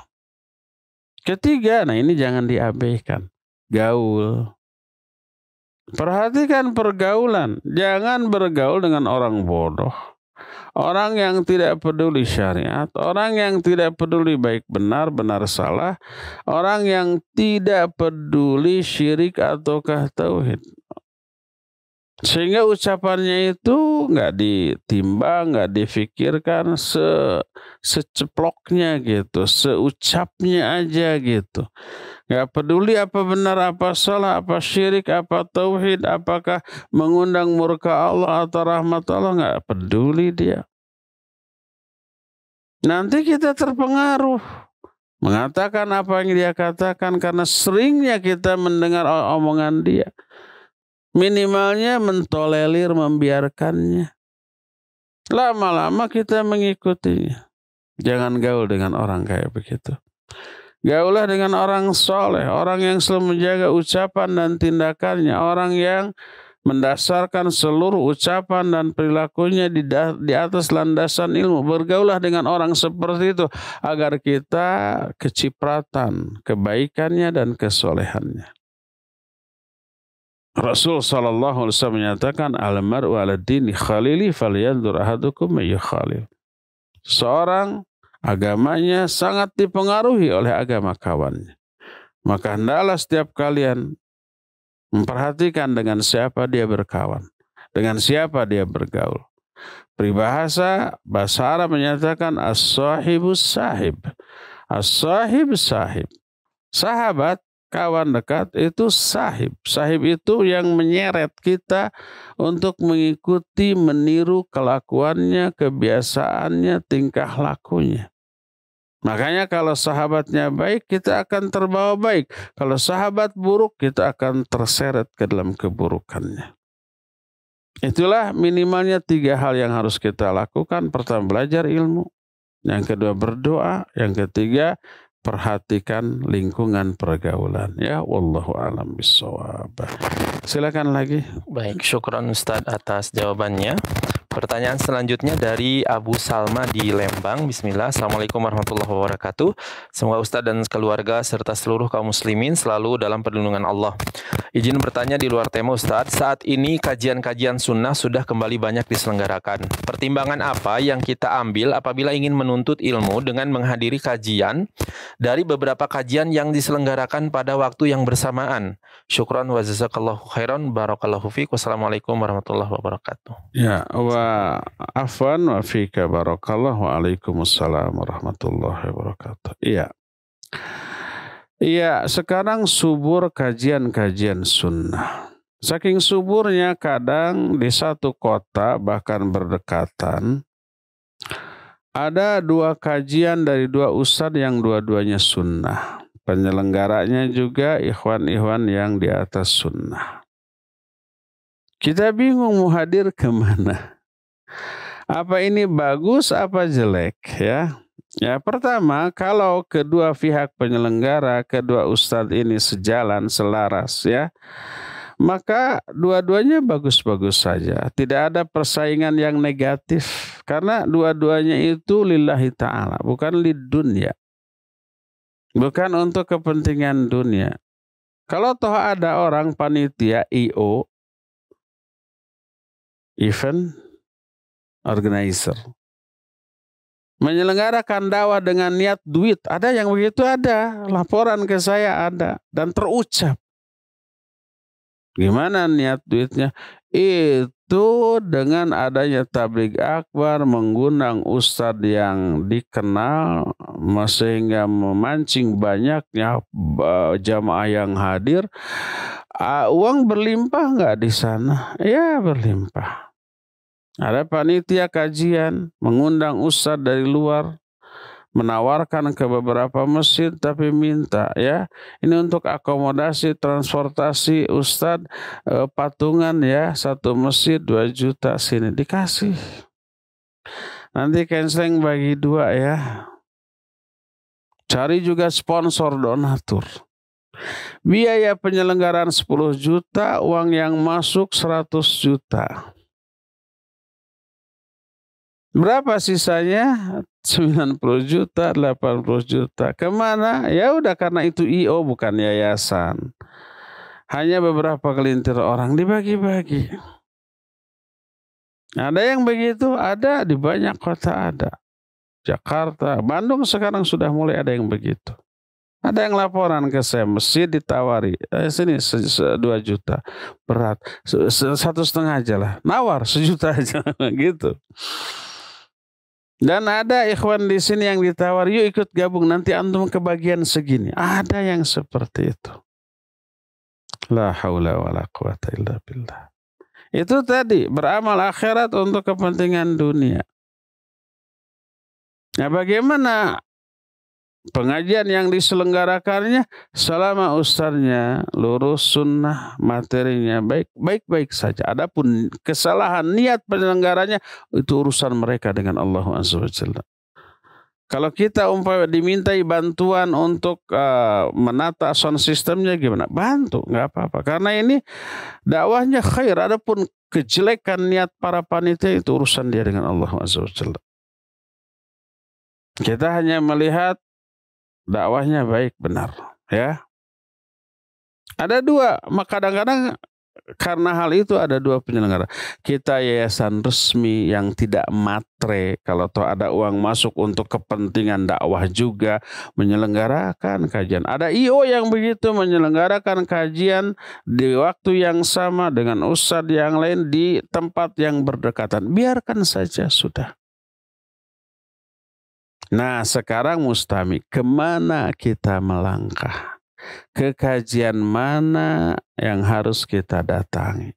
Ketiga, nah ini jangan diabaikan, gaul. Perhatikan pergaulan, jangan bergaul dengan orang bodoh, orang yang tidak peduli syariat, orang yang tidak peduli baik benar, benar salah, orang yang tidak peduli syirik ataukah tauhid. Sehingga ucapannya itu nggak ditimbang, nggak difikirkan, seceploknya gitu, seucapnya aja gitu. Nggak peduli apa benar, apa salah, apa syirik, apa tauhid, apakah mengundang murka Allah atau rahmat Allah, nggak peduli dia. Nanti kita terpengaruh mengatakan apa yang dia katakan karena seringnya kita mendengar omongan dia. Minimalnya mentolerir, membiarkannya. Lama-lama kita mengikutinya. Jangan gaul dengan orang kayak begitu. Gaulah dengan orang soleh, orang yang selalu menjaga ucapan dan tindakannya, orang yang mendasarkan seluruh ucapan dan perilakunya di atas landasan ilmu. Bergaulah dengan orang seperti itu agar kita kecipratan kebaikannya dan kesolehannya. Rasul sallallahu alaihi wasallam menyatakan al-mar'u 'ala dini khalili falyanzur ahadukum may khalil. Seorang agamanya sangat dipengaruhi oleh agama kawannya. Maka hendaklah setiap kalian memperhatikan dengan siapa dia berkawan, dengan siapa dia bergaul. Peribahasa bahasa Arab menyatakan as-sahibus sahib. As-sahib sahib. Sahabat, kawan dekat itu sahib. Sahib itu yang menyeret kita untuk mengikuti, meniru kelakuannya, kebiasaannya, tingkah lakunya. Makanya kalau sahabatnya baik, kita akan terbawa baik. Kalau sahabat buruk, kita akan terseret ke dalam keburukannya. Itulah minimalnya 3 hal yang harus kita lakukan. Pertama, belajar ilmu. Yang kedua, berdoa. Yang ketiga, perhatikan lingkungan pergaulan. Ya, wallahu a'lam bishawab. Silakan lagi. Baik, syukran Ustadz atas jawabannya. Pertanyaan selanjutnya dari Abu Salma di Lembang. Bismillah. Assalamualaikum warahmatullahi wabarakatuh. Semoga Ustadz dan keluarga serta seluruh kaum muslimin selalu dalam perlindungan Allah. Izin bertanya di luar tema Ustadz. Saat ini kajian-kajian sunnah sudah kembali banyak diselenggarakan. Pertimbangan apa yang kita ambil apabila ingin menuntut ilmu dengan menghadiri kajian dari beberapa kajian yang diselenggarakan pada waktu yang bersamaan? Syukran wa jazakallahu khairan. Barakallahu fiik. Wassalamualaikum warahmatullahi wabarakatuh. Ya, afwan wa fika barakallah. Waalaikumsalam warahmatullahi wabarakatuh. Iya. Iya, sekarang subur kajian-kajian sunnah. Saking suburnya kadang di satu kota bahkan berdekatan ada 2 kajian dari 2 ustadz yang dua-duanya sunnah. Penyelenggaranya juga ikhwan-ikhwan yang di atas sunnah. Kita bingung mau hadir kemana. Apa ini bagus, apa jelek ya? Ya, pertama, kalau kedua pihak penyelenggara, kedua ustadz ini sejalan, selaras ya, maka dua-duanya bagus-bagus saja. Tidak ada persaingan yang negatif. Karena dua-duanya itu lillahi ta'ala, bukan lidunya. Bukan untuk kepentingan dunia. Kalau toh ada orang panitia IO, event organizer, menyelenggarakan dakwah dengan niat duit, ada yang begitu, ada. Laporan ke saya ada dan terucap. Gimana niat duitnya? Itu dengan adanya tabligh akbar, mengundang ustadz yang dikenal sehingga memancing banyaknya jamaah yang hadir. Uang berlimpah nggak di sana? Ya, berlimpah. Ada panitia kajian mengundang ustadz dari luar, menawarkan ke beberapa masjid tapi minta ya, ini untuk akomodasi transportasi ustadz, patungan ya, 1 masjid 2 juta, sini dikasih. Nanti canceling bagi 2 ya. Cari juga sponsor donatur. Biaya penyelenggaraan 10 juta, uang yang masuk 100 juta. Berapa sisanya? 90 juta, 80 juta. Kemana? Ya udah, karena itu IO bukan yayasan. Hanya beberapa gelintir orang dibagi-bagi. Ada yang begitu, ada di banyak kota ada. Jakarta, Bandung sekarang sudah mulai ada yang begitu. Ada yang laporan ke saya, masjid ditawari, sini 2 juta, berat, 1,5 aja lah, nawar 1 juta aja gitu. Dan ada ikhwan di sini yang ditawar, yuk ikut gabung, nanti antum kebagian segini. Ada yang seperti itu. La haula wa la quwata illa billah. Itu tadi, beramal akhirat untuk kepentingan dunia. Nah, bagaimana pengajian yang diselenggarakannya selama ustadznya lurus sunnah, materinya baik-baik saja. Adapun kesalahan niat penyelenggaranya itu urusan mereka dengan Allah Azza wa Jalla. Kalau kita umpamanya dimintai bantuan untuk menata sound systemnya gimana? Bantu, nggak apa-apa. Karena ini dakwahnya khair. Adapun kejelekan niat para panitia itu urusan dia dengan Allah Azza wa Jalla. Kita hanya melihat dakwahnya baik benar, ya. Ada dua, kadang-kadang karena hal itu ada dua penyelenggara. Kita yayasan resmi yang tidak matre, kalau toh ada uang masuk untuk kepentingan dakwah juga menyelenggarakan kajian. Ada IO yang begitu menyelenggarakan kajian di waktu yang sama dengan ustadz yang lain di tempat yang berdekatan. Biarkan saja sudah. Nah sekarang Mustami, kemana kita melangkah? Ke kajian mana yang harus kita datangi?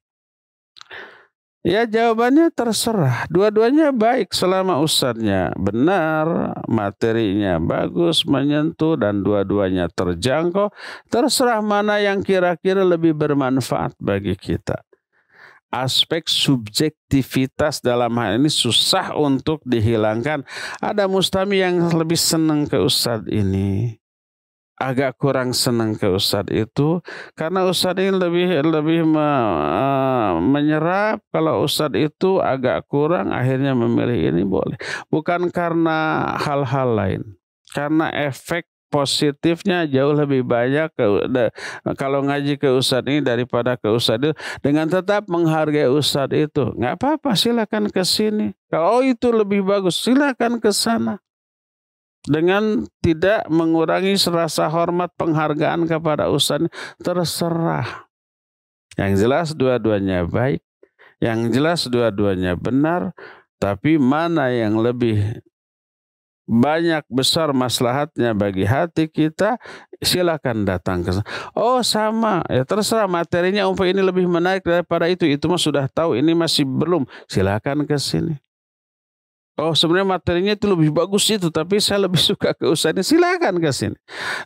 Ya jawabannya terserah. Dua-duanya baik selama ustadznya benar, materinya bagus, menyentuh, dan dua-duanya terjangkau. Terserah mana yang kira-kira lebih bermanfaat bagi kita. Aspek subjektivitas dalam hal ini susah untuk dihilangkan. Ada Mustami yang lebih senang ke ustadz ini, agak kurang senang ke ustadz itu, karena ustadz ini lebih menyerap. Kalau ustadz itu agak kurang, akhirnya memilih ini. Boleh, bukan karena hal-hal lain, karena efek positifnya jauh lebih banyak kalau ngaji ke ustadz ini daripada ke ustadz itu, dengan tetap menghargai ustadz itu. Nggak apa-apa, silakan ke sini. Kalau itu lebih bagus, silakan ke sana. Dengan tidak mengurangi rasa hormat penghargaan kepada ustadz, terserah. Yang jelas dua-duanya baik, yang jelas dua-duanya benar, tapi mana yang lebih banyak besar maslahatnya bagi hati kita, silakan datang ke sana. Oh sama, ya terserah materinya umpamanya ini lebih menarik daripada itu mah sudah tahu, ini masih belum, silakan ke sini. Oh sebenarnya materinya itu lebih bagus itu, tapi saya lebih suka ke ustadz ini, silakan ke sini.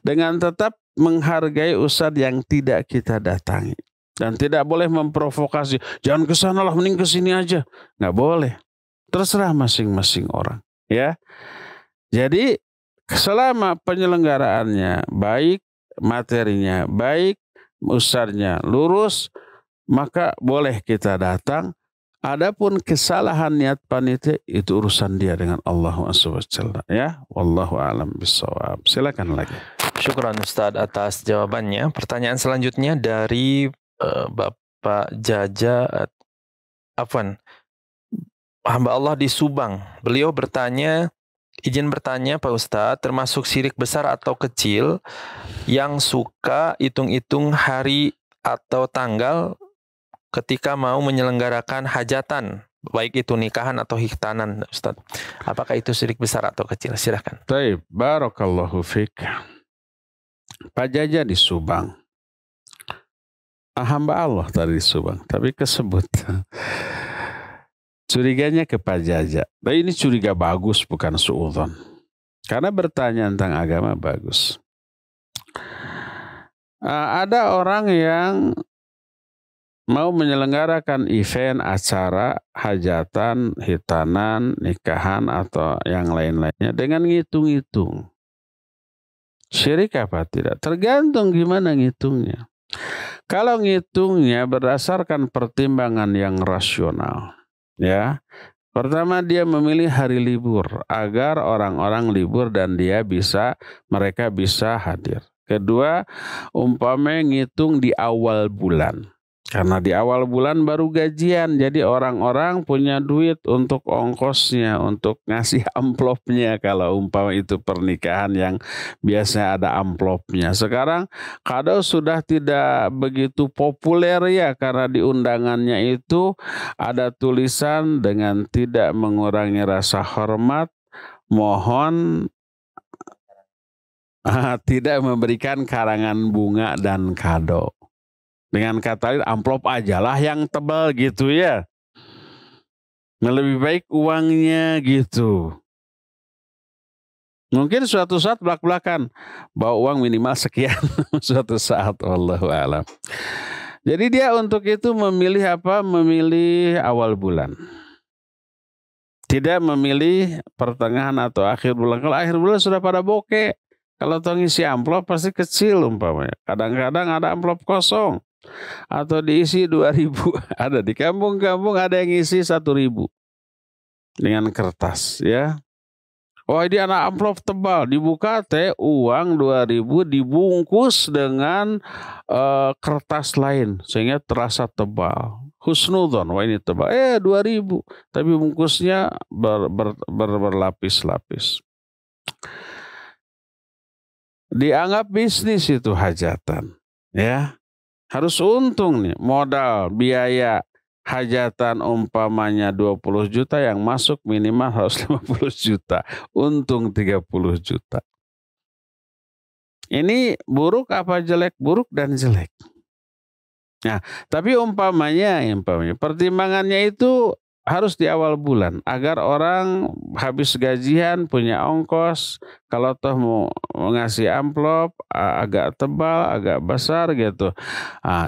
Dengan tetap menghargai ustadz yang tidak kita datangi, dan tidak boleh memprovokasi, jangan ke sana lah, mending ke sini aja. Nggak boleh. Terserah masing-masing orang, ya. Jadi selama penyelenggaraannya baik, materinya baik, ustadznya lurus, maka boleh kita datang. Adapun kesalahan niat panitia itu urusan dia dengan Allah SWT, ya. Wallahu a'lam bishawab. Silakan lagi. Syukran Ustadz atas jawabannya. Pertanyaan selanjutnya dari Bapak Jaja, hamba Allah di Subang. Beliau bertanya, izin bertanya Pak Ustadz, termasuk syirik besar atau kecil yang suka hitung-hitung hari atau tanggal ketika mau menyelenggarakan hajatan, baik itu nikahan atau khitanan, Ustadz. Apakah itu syirik besar atau kecil? Silahkan. Baik, barakallahu fiik. Pak Jaja di Subang. Hamba Allah tadi di Subang, tapi kesebut. Curiganya ke Pak Jaja. Nah, ini curiga bagus, bukan suudzon. Karena bertanya tentang agama bagus. Ada orang yang mau menyelenggarakan event, acara, hajatan, khitanan, nikahan, atau yang lain-lainnya dengan ngitung-ngitung. Syirik apa tidak? Tergantung gimana ngitungnya. Kalau ngitungnya berdasarkan pertimbangan yang rasional, ya. Pertama, dia memilih hari libur agar orang-orang libur dan mereka bisa hadir. Kedua, umpamanya ngitung di awal bulan. Karena di awal bulan baru gajian, jadi orang-orang punya duit untuk ongkosnya, untuk ngasih amplopnya. Kalau umpama itu pernikahan yang biasanya ada amplopnya. Sekarang kado sudah tidak begitu populer ya, karena di undangannya itu ada tulisan dengan tidak mengurangi rasa hormat, mohon tidak memberikan karangan bunga dan kado. Dengan kata lain, amplop ajalah yang tebal gitu ya. Lebih baik uangnya gitu. Mungkin suatu saat belak-belakan bawa uang minimal sekian suatu saat, wallahu a'lam. Jadi dia untuk itu memilih apa? Memilih awal bulan. Tidak memilih pertengahan atau akhir bulan. Kalau akhir bulan sudah pada bokeh. Kalau toh ngisi amplop pasti kecil umpamanya. Kadang-kadang ada amplop kosong atau diisi 2.000. Ada di kampung-kampung ada yang ngisi 1.000 dengan kertas, ya. Oh, ini anak amplop tebal, dibuka teh uang 2.000 dibungkus dengan kertas lain sehingga terasa tebal. Husnudon, wah ini tebal. 2.000, tapi bungkusnya berlapis-lapis. Dianggap bisnis itu hajatan, ya. Harus untung nih, modal, biaya hajatan umpamanya 20 juta yang masuk minimal harus 50 juta. Untung 30 juta. Ini buruk apa jelek? Buruk dan jelek. Nah, tapi umpamanya pertimbangannya itu harus di awal bulan agar orang habis gajian punya ongkos, kalau toh mau ngasih amplop agak tebal, agak besar gitu.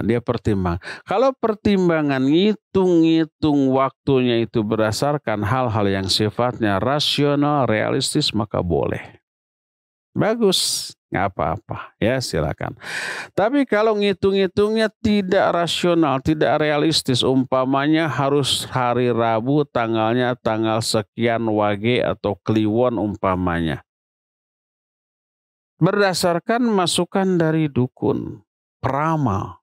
Dia pertimbang. Kalau pertimbangan ngitung-ngitung waktunya itu berdasarkan hal-hal yang sifatnya rasional, realistis, maka boleh. Bagus, nggak apa-apa, ya silakan. Tapi kalau ngitung-ngitungnya tidak rasional, tidak realistis, umpamanya harus hari Rabu tanggalnya tanggal sekian wage atau kliwon umpamanya. Berdasarkan masukan dari dukun, peramal.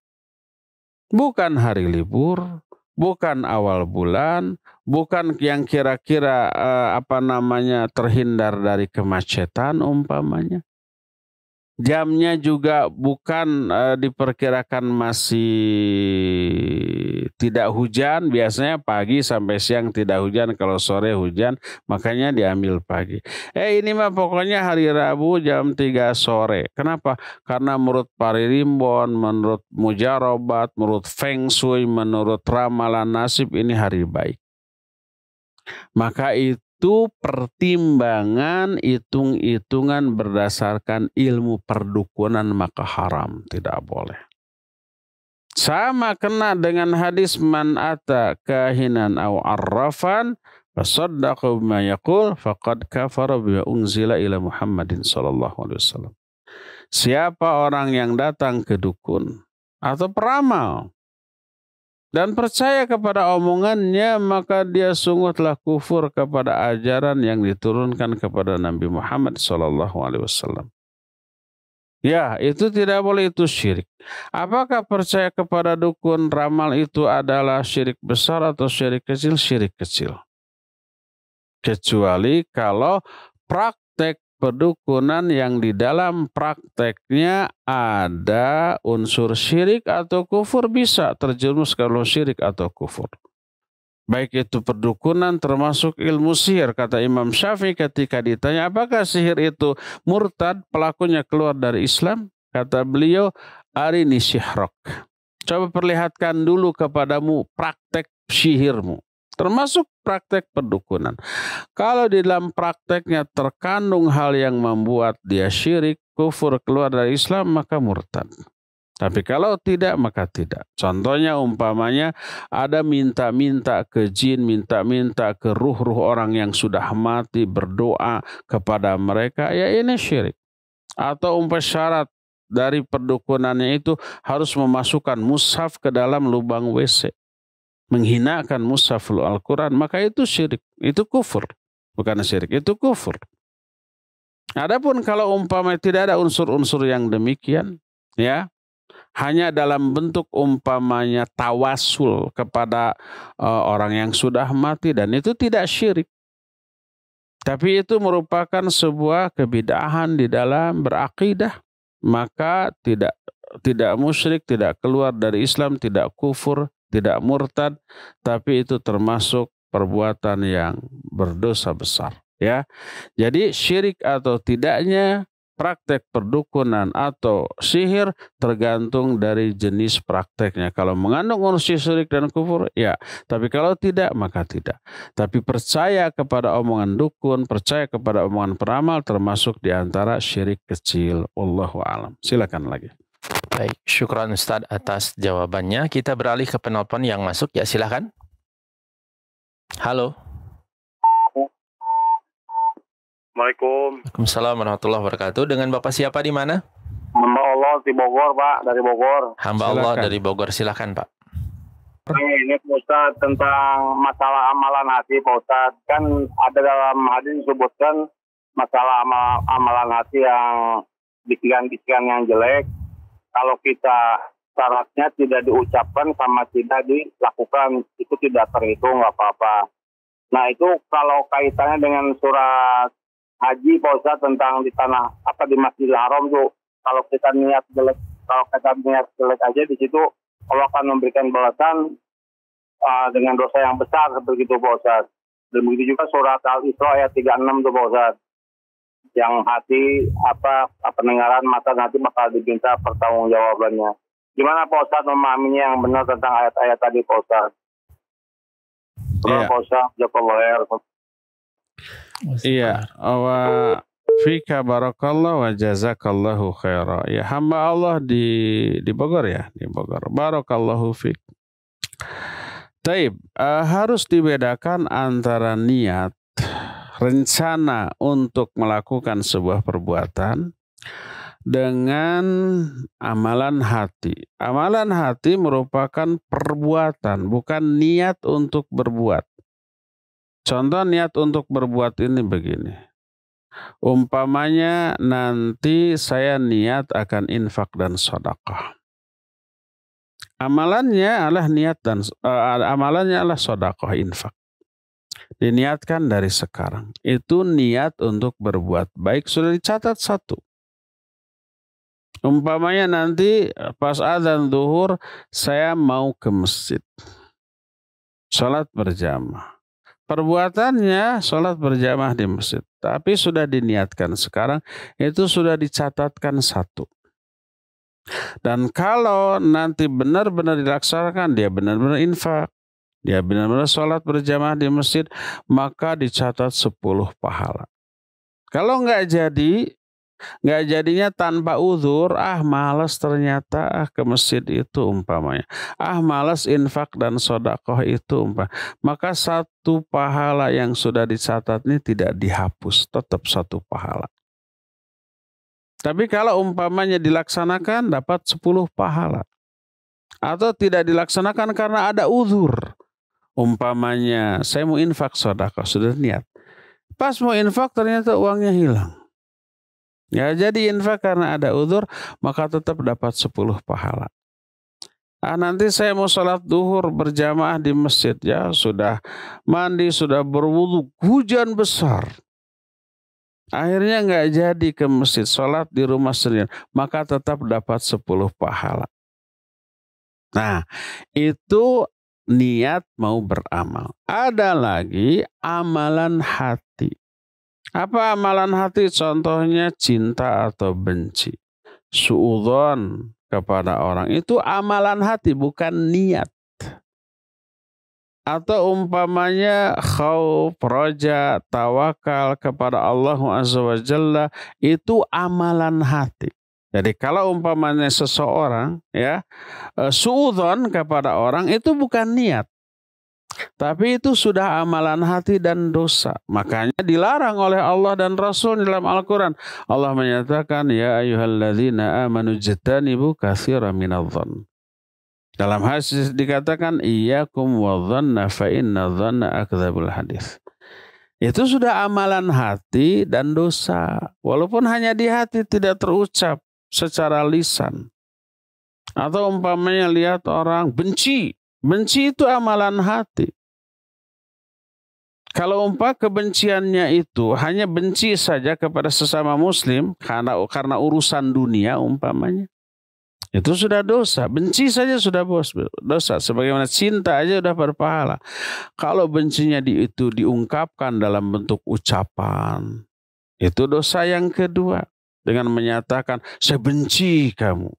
Bukan hari libur, bukan awal bulan, bukan yang kira-kira terhindar dari kemacetan umpamanya. Jamnya juga bukan diperkirakan masih tidak hujan, biasanya pagi sampai siang tidak hujan, kalau sore hujan, makanya diambil pagi. Ini mah pokoknya hari Rabu jam 3 sore. Kenapa? Karena menurut Paririmbon, menurut Mujarobat, menurut Feng Shui, menurut ramalan nasib ini hari baik. Maka itu pertimbangan, hitung-hitungan berdasarkan ilmu perdukunan, maka haram, tidak boleh. Sama kena dengan hadis man ata kahinan aw arrafan fasaddaqa bima yaqul faqad kafara bima unzila ila Muhammadin sallallahu alaihi wasallam. Siapa orang yang datang ke dukun atau peramal dan percaya kepada omongannya, maka dia sungguh telah kufur kepada ajaran yang diturunkan kepada Nabi Muhammad SAW. Ya, itu tidak boleh, itu syirik. Apakah percaya kepada dukun ramal itu adalah syirik besar atau syirik kecil? Syirik kecil. Kecuali kalau praktek perdukunan yang di dalam prakteknya ada unsur syirik atau kufur, bisa terjerumus kalau syirik atau kufur. Baik itu perdukunan termasuk ilmu sihir. Kata Imam Syafi'i ketika ditanya apakah sihir itu murtad, pelakunya keluar dari Islam, kata beliau, arini syihrok. Coba perlihatkan dulu kepadamu praktek sihirmu. Termasuk praktek perdukunan. Kalau di dalam prakteknya terkandung hal yang membuat dia syirik, kufur, keluar dari Islam, maka murtad. Tapi kalau tidak, maka tidak. Contohnya umpamanya ada minta-minta ke jin, minta-minta ke ruh-ruh orang yang sudah mati, berdoa kepada mereka, ya ini syirik. Atau syarat dari perdukunannya itu harus memasukkan mushaf ke dalam lubang WC. Menghinakan mushaf Al-Quran, maka itu syirik, itu kufur. Bukan syirik, itu kufur. Adapun kalau umpamanya tidak ada unsur-unsur yang demikian, ya, hanya dalam bentuk umpamanya tawasul kepada orang yang sudah mati, dan itu tidak syirik. Tapi itu merupakan sebuah kebid'ahan di dalam berakidah, maka tidak musyrik, tidak keluar dari Islam, tidak kufur, tidak murtad, tapi itu termasuk perbuatan yang berdosa besar, ya. Jadi syirik atau tidaknya praktek perdukunan atau sihir tergantung dari jenis prakteknya. Kalau mengandung unsur syirik dan kufur, ya. Tapi kalau tidak, maka tidak. Tapi percaya kepada omongan dukun, percaya kepada omongan peramal termasuk diantara syirik kecil. Wallahu a'lam. Silakan lagi. Baik, syukran Ustadz atas jawabannya. Kita beralih ke penelpon yang masuk. Ya, silakan. Halo. Assalamualaikum. Waalaikumsalam warahmatullahi wabarakatuh. Dengan Bapak siapa di mana? Hamba Allah di Bogor, Pak, dari Bogor. Hamba Silakan. Allah dari Bogor. Silakan, Pak. Ini Pak Ustadz tentang masalah amalan hati, Pak Ustadz. Kan ada dalam hadis disebutkan masalah amalan hati yang bisikan-bisikan yang jelek. Kalau kita syaratnya tidak diucapkan sama tidak dilakukan, itu tidak terhitung, nggak apa-apa. Nah itu kalau kaitannya dengan surat haji, Pak Ustadz, tentang di tanah di Masjidil Haram tuh, kalau kita niat jelek aja di situ Allah akan memberikan balasan dengan dosa yang besar begitu, Pak Ustadz. Dan begitu juga surat Al-Isra ayat 36 tuh, Pak Ustadz, yang hati pendengaran mata nanti bakal diminta pertanggungjawabannya. Gimana Pak Ustadz memahaminya yang benar tentang ayat-ayat tadi, Pak Ustadz? Iya. Pak Ustadz, jazakallahu khair. Iya, wa fika barakallah wa jazakallahu khaira. Ya, hamba Allah di Bogor ya, di Bogor. Barakallahu fik. Taib, harus dibedakan antara niat, rencana untuk melakukan sebuah perbuatan dengan amalan hati. Amalan hati merupakan perbuatan, bukan niat untuk berbuat. Contoh niat untuk berbuat ini begini. Umpamanya nanti saya niat akan infak dan sedekah. Amalannya adalah sedekah, infak. Diniatkan dari sekarang. Itu niat untuk berbuat baik, sudah dicatat satu. Umpamanya nanti pas azan zuhur saya mau ke masjid. Salat berjamaah. Perbuatannya sholat berjamaah di masjid. Tapi sudah diniatkan sekarang, itu sudah dicatatkan satu. Dan kalau nanti benar-benar dilaksanakan, dia benar-benar infak, dia benar-benar sholat berjamaah di masjid, maka dicatat 10 pahala. Kalau nggak jadinya tanpa uzur, malas ternyata ke masjid itu umpamanya. Malas infak dan sedekah itu maka satu pahala yang sudah dicatat ini tidak dihapus, tetap satu pahala. Tapi kalau umpamanya dilaksanakan dapat 10 pahala. Atau tidak dilaksanakan karena ada uzur. Umpamanya saya mau infak sedekah, sudah niat. Pas mau infak ternyata uangnya hilang. Ya, jadi infak karena ada uzur, maka tetap dapat 10 pahala. Nanti saya mau sholat duhur berjamaah di masjid, ya sudah mandi, sudah berwudu, hujan besar. Akhirnya nggak jadi ke masjid, sholat di rumah sendirian, maka tetap dapat 10 pahala. Nah, itu niat mau beramal. Ada lagi amalan hati. Apa amalan hati? Contohnya cinta atau benci. Suudzon kepada orang. Itu amalan hati, bukan niat. Atau umpamanya khauf, roja, tawakal kepada Allah Azza wa Jalla. Itu amalan hati. Jadi kalau umpamanya seseorang suudzon kepada orang, itu bukan niat. Tapi itu sudah amalan hati dan dosa. Makanya dilarang oleh Allah dan Rasul dalam Al-Quran. Allah menyatakan, ya ayyuhalladzina amanu jtanibu katsiran minadh-dhonn. Dalam hadis dikatakan, iyyakum wadh-dhanna fa inna dhanna akdzabul hadits. Itu sudah amalan hati dan dosa. Walaupun hanya di hati, tidak terucap secara lisan. Atau umpamanya lihat orang benci. Benci itu amalan hati. Kalau kebenciannya itu hanya benci saja kepada sesama muslim karena urusan dunia umpamanya, itu sudah dosa. Benci saja sudah dosa. Sebagaimana cinta aja sudah berpahala. Kalau bencinya itu diungkapkan dalam bentuk ucapan, itu dosa yang kedua. dengan menyatakan saya benci kamu.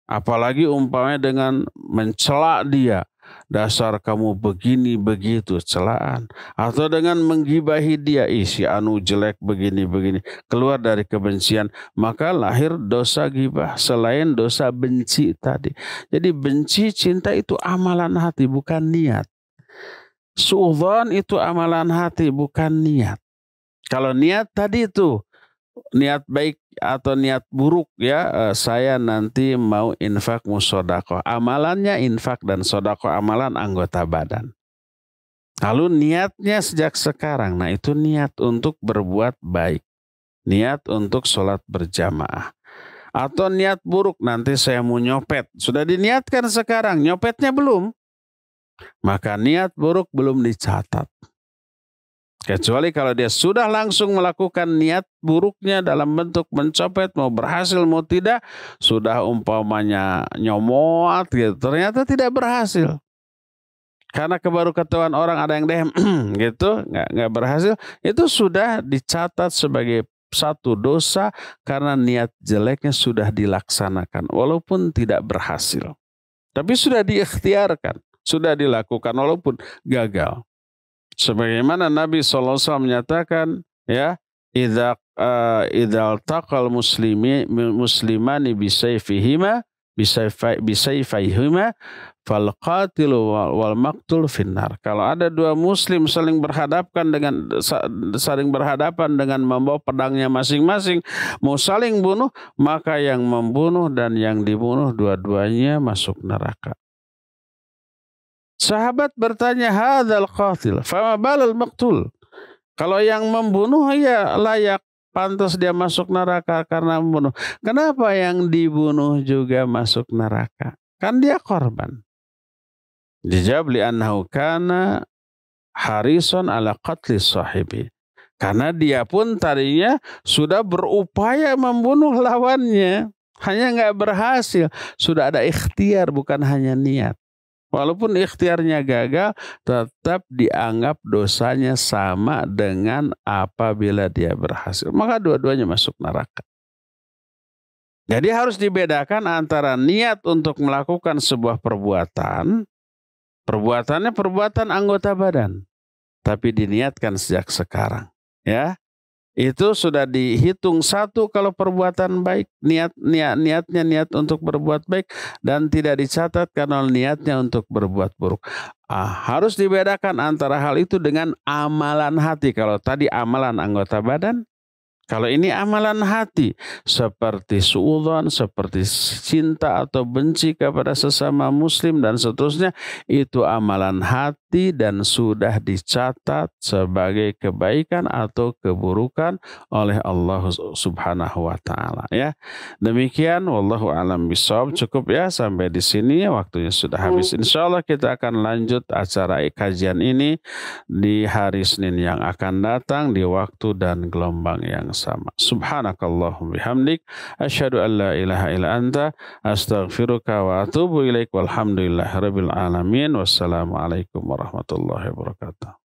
Apalagi umpamanya dengan mencela dia, dasar kamu begini begitu, celaan. Atau dengan menggibahi dia, si anu jelek begini, keluar dari kebencian, maka lahir dosa gibah selain dosa benci tadi. Jadi benci, cinta itu amalan hati, bukan niat. Suudzon itu amalan hati, bukan niat. Kalau niat tadi itu niat baik atau niat buruk, ya, saya nanti mau infak musodakoh. Amalannya infak dan sodakoh, amalan anggota badan. Lalu niatnya sejak sekarang, nah itu niat untuk berbuat baik. Niat untuk sholat berjamaah. Atau niat buruk, nanti saya mau nyopet. Sudah diniatkan sekarang, nyopetnya belum. Maka niat buruk belum dicatat. Kecuali kalau dia sudah langsung melakukan niat buruknya dalam bentuk mencopet, mau berhasil mau tidak, sudah umpamanya nyomot gitu, ternyata tidak berhasil. Karena kebaru ketahuan orang ada yang dehem gitu, nggak berhasil, itu sudah dicatat sebagai satu dosa karena niat jeleknya sudah dilaksanakan walaupun tidak berhasil. Tapi sudah diikhtiarkan, sudah dilakukan walaupun gagal. Sebagaimana Nabi SAW menyatakan, ya, idza taqal muslimani bisayfihima fal qatilu wal maqtul finnar. Kalau ada dua muslim saling berhadapan dengan membawa pedangnya masing-masing, mau saling bunuh, maka yang membunuh dan yang dibunuh dua-duanya masuk neraka. Sahabat bertanya, hadzal qatil, fama balal maqtul. Kalau yang membunuh ya layak, pantas dia masuk neraka karena membunuh. Kenapa yang dibunuh juga masuk neraka? Kan dia korban. Dijawab li'annahu kana harisun ala qatli sahibi. Karena dia pun tadinya sudah berupaya membunuh lawannya, hanya nggak berhasil. Sudah ada ikhtiar, bukan hanya niat. Walaupun ikhtiarnya gagal, tetap dianggap dosanya sama dengan apabila dia berhasil. Maka dua-duanya masuk neraka. Jadi harus dibedakan antara niat untuk melakukan sebuah perbuatan. Perbuatannya perbuatan anggota badan. Tapi diniatkan sejak sekarang. Ya. Itu sudah dihitung satu kalau perbuatan baik, niatnya niat untuk berbuat baik, dan tidak dicatat karena niatnya untuk berbuat buruk. Harus dibedakan antara hal itu dengan amalan hati. Kalau tadi amalan anggota badan, kalau ini amalan hati, seperti suudzon, seperti cinta atau benci kepada sesama muslim dan seterusnya, itu amalan hati dan sudah dicatat sebagai kebaikan atau keburukan oleh Allah Subhanahu wa taala, ya. Demikian, wallahu a'lam bishawab. Cukup ya sampai di sini, waktunya sudah habis. Insyaallah kita akan lanjut acara kajian ini di hari Senin yang akan datang di waktu dan gelombang yang sama. Subhanakallahumma bihamdik, asyhadu an la ilaha illa anta, astaghfiruka wa atubu ilaik, walhamdulillahirabbil alamin. Wassalamualaikum warahmatullahi wabarakatuh.